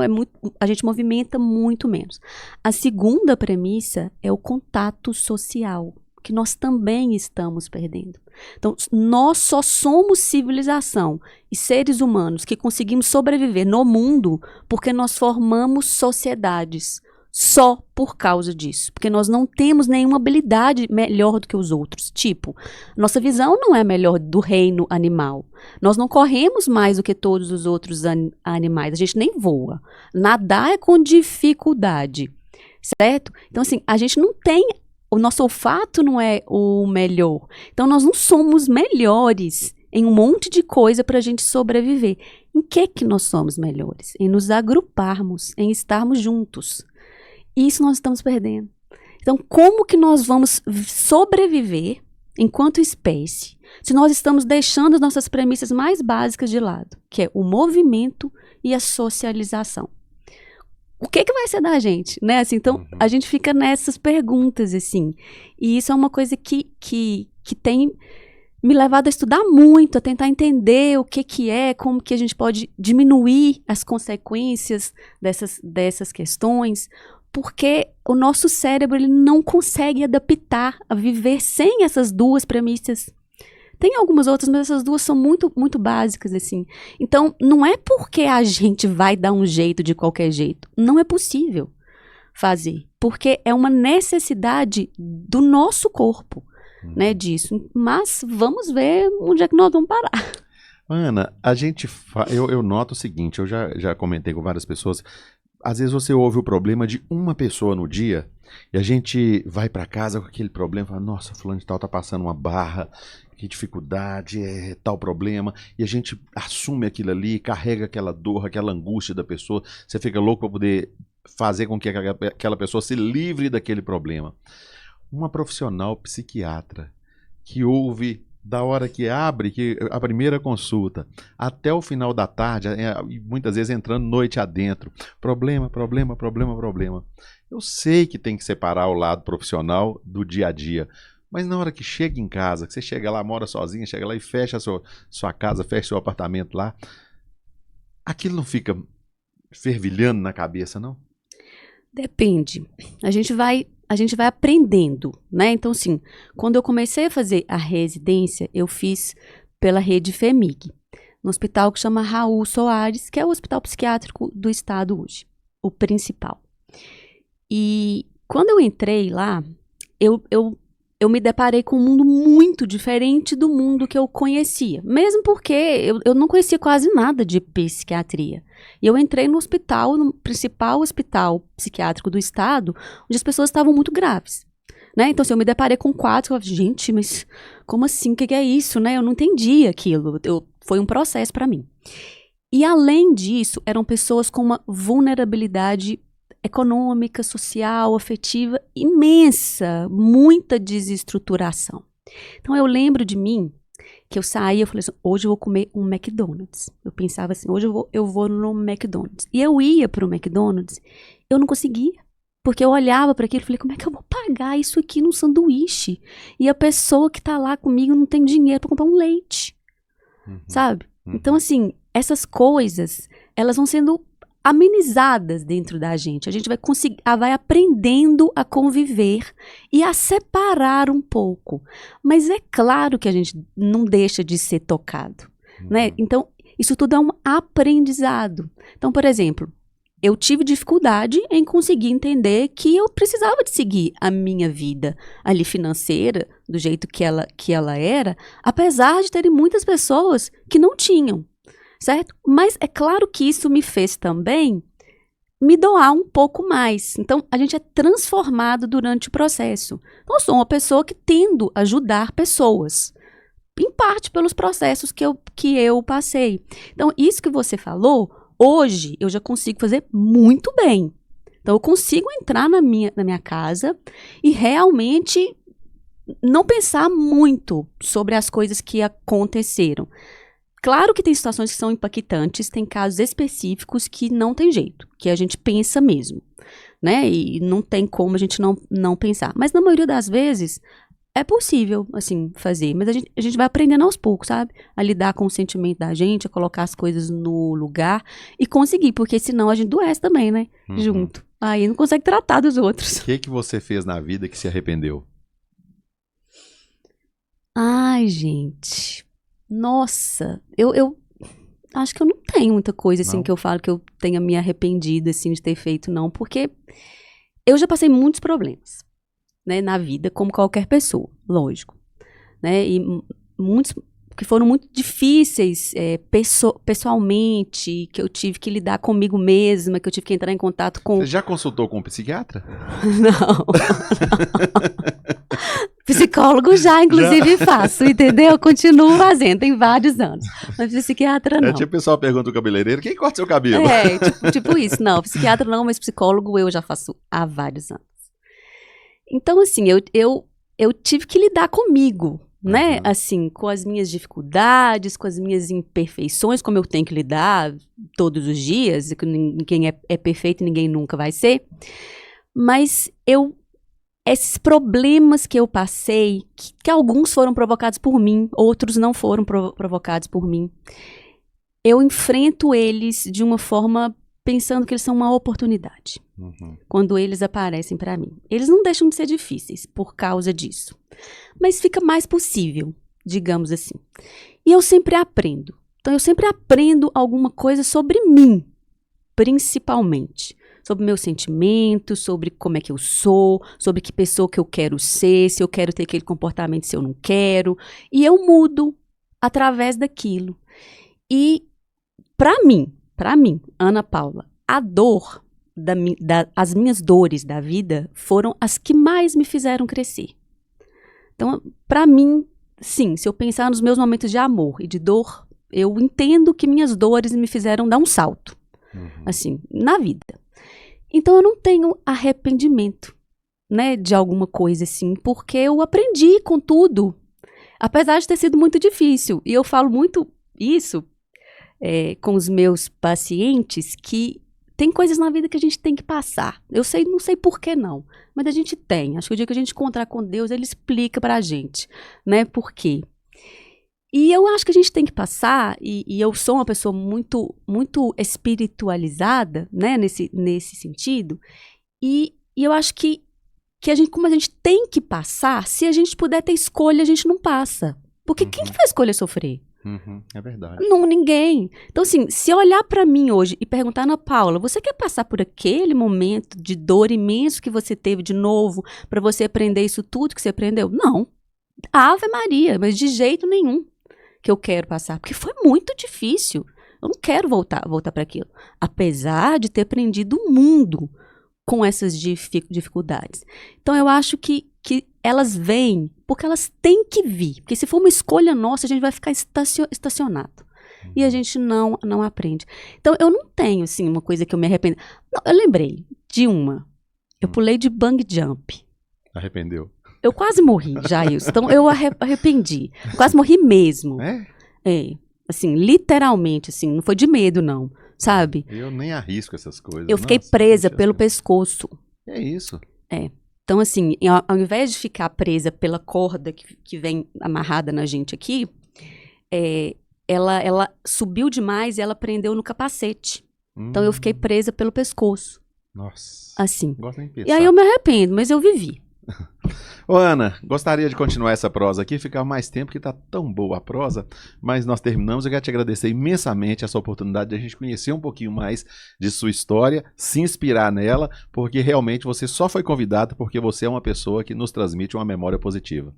a gente movimenta muito menos. A segunda premissa é o contato social, que nós também estamos perdendo. Então, nós só somos civilização e seres humanos que conseguimos sobreviver no mundo porque nós formamos sociedades. Só por causa disso, porque nós não temos nenhuma habilidade melhor do que os outros. Tipo, nossa visão não é melhor do reino animal. Nós não corremos mais do que todos os outros animais. A gente nem voa. Nadar é com dificuldade, certo? Então, assim, a gente não tem... O nosso olfato não é o melhor. Então, nós não somos melhores em um monte de coisa para a gente sobreviver. Em que nós somos melhores? Em nos agruparmos, em estarmos juntos. Isso nós estamos perdendo. Então, como que nós vamos sobreviver enquanto espécie se nós estamos deixando as nossas premissas mais básicas de lado, que é o movimento e a socialização? O que vai ser da gente, né? Assim, então, a gente fica nessas perguntas, assim. E isso é uma coisa que tem me levado a estudar muito, a tentar entender o que é, como que a gente pode diminuir as consequências dessas questões, porque o nosso cérebro ele não consegue adaptar a viver sem essas duas premissas. Tem algumas outras, mas essas duas são muito, muito básicas, assim. Então, não é porque a gente vai dar um jeito de qualquer jeito. Não é possível fazer, porque é uma necessidade do nosso corpo, né, disso. Mas vamos ver onde é que nós vamos parar. Ana, eu noto o seguinte, eu já comentei com várias pessoas. Às vezes você ouve o problema de uma pessoa no dia e a gente vai para casa com aquele problema e fala, nossa, fulano de tal tá passando uma barra, que dificuldade, é tal problema, e a gente assume aquilo ali, carrega aquela dor, aquela angústia da pessoa, você fica louco para poder fazer com que aquela pessoa se livre daquele problema. Uma profissional psiquiatra que ouve da hora que abre a primeira consulta até o final da tarde, muitas vezes entrando noite adentro, problema. Eu sei que tem que separar o lado profissional do dia a dia, mas na hora que chega em casa, que você chega lá, mora sozinha, chega lá e fecha a sua casa, fecha seu apartamento lá, aquilo não fica fervilhando na cabeça, não? Depende. A gente vai aprendendo, né? Então, assim, quando eu comecei a fazer a residência, eu fiz pela rede FEMIG, no hospital que chama Raul Soares, que é o hospital psiquiátrico do estado hoje, o principal. E quando eu entrei lá, eu me deparei com um mundo muito diferente do mundo que eu conhecia. Mesmo porque eu não conhecia quase nada de psiquiatria. E eu entrei no hospital, no principal hospital psiquiátrico do estado, onde as pessoas estavam muito graves. Né? Então, assim, eu me deparei com quadros, eu falei, gente, mas como assim? O que é isso? Né? Eu não entendi aquilo. Foi um processo para mim. E, além disso, eram pessoas com uma vulnerabilidade econômica, social, afetiva imensa, muita desestruturação. Então eu lembro de mim que eu saía, eu falei assim, hoje eu vou comer um McDonald's. Eu pensava assim, hoje eu vou no McDonald's. E eu ia para o McDonald's, eu não conseguia, porque eu olhava para aquilo e falei, como é que eu vou pagar isso aqui num sanduíche? E a pessoa que está lá comigo não tem dinheiro para comprar um leite, sabe? Então assim, essas coisas, elas vão sendo amenizadas dentro da gente. A gente vai aprendendo a conviver e a separar um pouco. Mas é claro que a gente não deixa de ser tocado, né? Então, isso tudo é um aprendizado. Então, por exemplo, eu tive dificuldade em conseguir entender que eu precisava de seguir a minha vida ali financeira, do jeito que ela era, apesar de terem muitas pessoas que não tinham. Certo? Mas é claro que isso me fez também me doar um pouco mais. Então, a gente é transformado durante o processo. Então, eu sou uma pessoa que tendo a ajudar pessoas, em parte pelos processos que eu passei. Então, isso que você falou, hoje eu já consigo fazer muito bem. Então, eu consigo entrar na minha casa e realmente não pensar muito sobre as coisas que aconteceram. Claro que tem situações que são impactantes, tem casos específicos que não tem jeito, que a gente pensa mesmo, né? E não tem como a gente não pensar. Mas na maioria das vezes é possível, assim, fazer. Mas a gente vai aprendendo aos poucos, sabe? A lidar com o sentimento da gente, a colocar as coisas no lugar e conseguir, porque senão a gente adoece também, né? Junto. Aí não consegue tratar dos outros. O que você fez na vida que se arrependeu? Ai, gente... Nossa, eu acho que eu não tenho muita coisa, assim, que eu falo que eu tenha me arrependido, assim, de ter feito, não. Porque eu já passei muitos problemas, né, na vida, como qualquer pessoa, lógico. Né, e muitos que foram muito difíceis pessoalmente, que eu tive que lidar comigo mesma, que eu tive que entrar em contato com... Você já consultou com um psiquiatra? Não. Psicólogo já, inclusive, faço, entendeu? Continuo fazendo, tem vários anos. Mas psiquiatra não. Tipo o pessoal pergunta ao cabeleireiro, quem corta seu cabelo? Tipo isso. Não, psiquiatra não, mas psicólogo eu já faço há vários anos. Então, assim, eu tive que lidar comigo, né? Assim, com as minhas dificuldades, com as minhas imperfeições, como eu tenho que lidar todos os dias, que ninguém é perfeito e ninguém nunca vai ser. Mas esses problemas que eu passei, que alguns foram provocados por mim, outros não foram provocados por mim, eu enfrento eles de uma forma pensando que eles são uma oportunidade. Quando eles aparecem para mim. Eles não deixam de ser difíceis por causa disso. Mas fica mais possível, digamos assim. E eu sempre aprendo. Então, eu sempre aprendo alguma coisa sobre mim, principalmente. Sobre meus sentimentos, sobre como é que eu sou, sobre que pessoa que eu quero ser, se eu quero ter aquele comportamento, se eu não quero. E eu mudo através daquilo. E para mim, Ana Paula, a dor, as minhas dores da vida foram as que mais me fizeram crescer. Então, para mim, sim, se eu pensar nos meus momentos de amor e de dor, eu entendo que minhas dores me fizeram dar um salto, assim, na vida. Então eu não tenho arrependimento, né, de alguma coisa assim, porque eu aprendi com tudo, apesar de ter sido muito difícil. E eu falo muito isso com os meus pacientes, que tem coisas na vida que a gente tem que passar. Eu sei, não sei por que não, mas a gente tem. Acho que o dia que a gente encontrar com Deus, Ele explica pra gente, né, por quê. E eu acho que a gente tem que passar, e eu sou uma pessoa muito, muito espiritualizada, né, nesse sentido, e eu acho que a gente, como a gente tem que passar, se a gente puder ter escolha, a gente não passa. Porque quem que vai escolher sofrer? É verdade. Não, ninguém. Então, assim, se eu olhar pra mim hoje e perguntar, Ana Paula, você quer passar por aquele momento de dor imenso que você teve de novo, pra você aprender isso tudo que você aprendeu? Não. Ave Maria, mas de jeito nenhum que eu quero passar, porque foi muito difícil. Eu não quero voltar para aquilo. Apesar de ter aprendido o mundo com essas dificuldades. Então, eu acho que elas vêm porque elas têm que vir. Porque se for uma escolha nossa, a gente vai ficar estacionado. E a gente não aprende. Então, eu não tenho, assim, uma coisa que eu me arrependo. Não, eu lembrei de uma. Eu pulei de bungee jump. Arrependeu? Eu quase morri, Jailson. Então, eu arrependi. Quase morri mesmo. É. Assim, literalmente, assim. Não foi de medo, não. Sabe? Eu nem arrisco essas coisas. Eu fiquei presa pelo pescoço. É isso? É. Então, assim, ao invés de ficar presa pela corda que vem amarrada na gente aqui, ela subiu demais e ela prendeu no capacete. Então, eu fiquei presa pelo pescoço. Nossa. Assim. Gosto nem de pensar. E aí eu me arrependo, mas eu vivi. Ô, Ana, gostaria de continuar essa prosa aqui, ficar mais tempo, que tá tão boa a prosa, mas nós terminamos. Eu quero te agradecer imensamente essa oportunidade de a gente conhecer um pouquinho mais de sua história, se inspirar nela, porque realmente você só foi convidada porque você é uma pessoa que nos transmite uma memória positiva.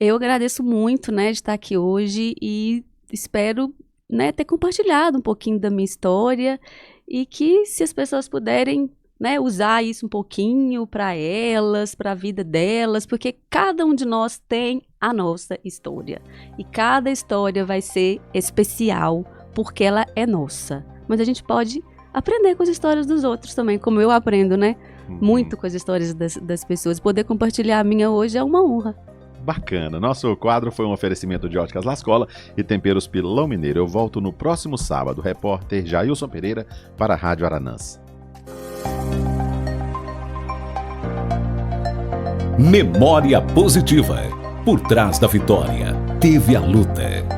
Eu agradeço muito, né, de estar aqui hoje e espero, né, ter compartilhado um pouquinho da minha história e que, se as pessoas puderem, né, usar isso um pouquinho para elas, para a vida delas, porque cada um de nós tem a nossa história. E cada história vai ser especial, porque ela é nossa. Mas a gente pode aprender com as histórias dos outros também, como eu aprendo, né? Muito com as histórias das pessoas. Poder compartilhar a minha hoje é uma honra. Bacana. Nosso quadro foi um oferecimento de Óticas Lascola e Temperos Pilão Mineiro. Eu volto no próximo sábado. Repórter Jailson Pereira para a Rádio Aranãs. Memória positiva. Por trás da vitória, teve a luta.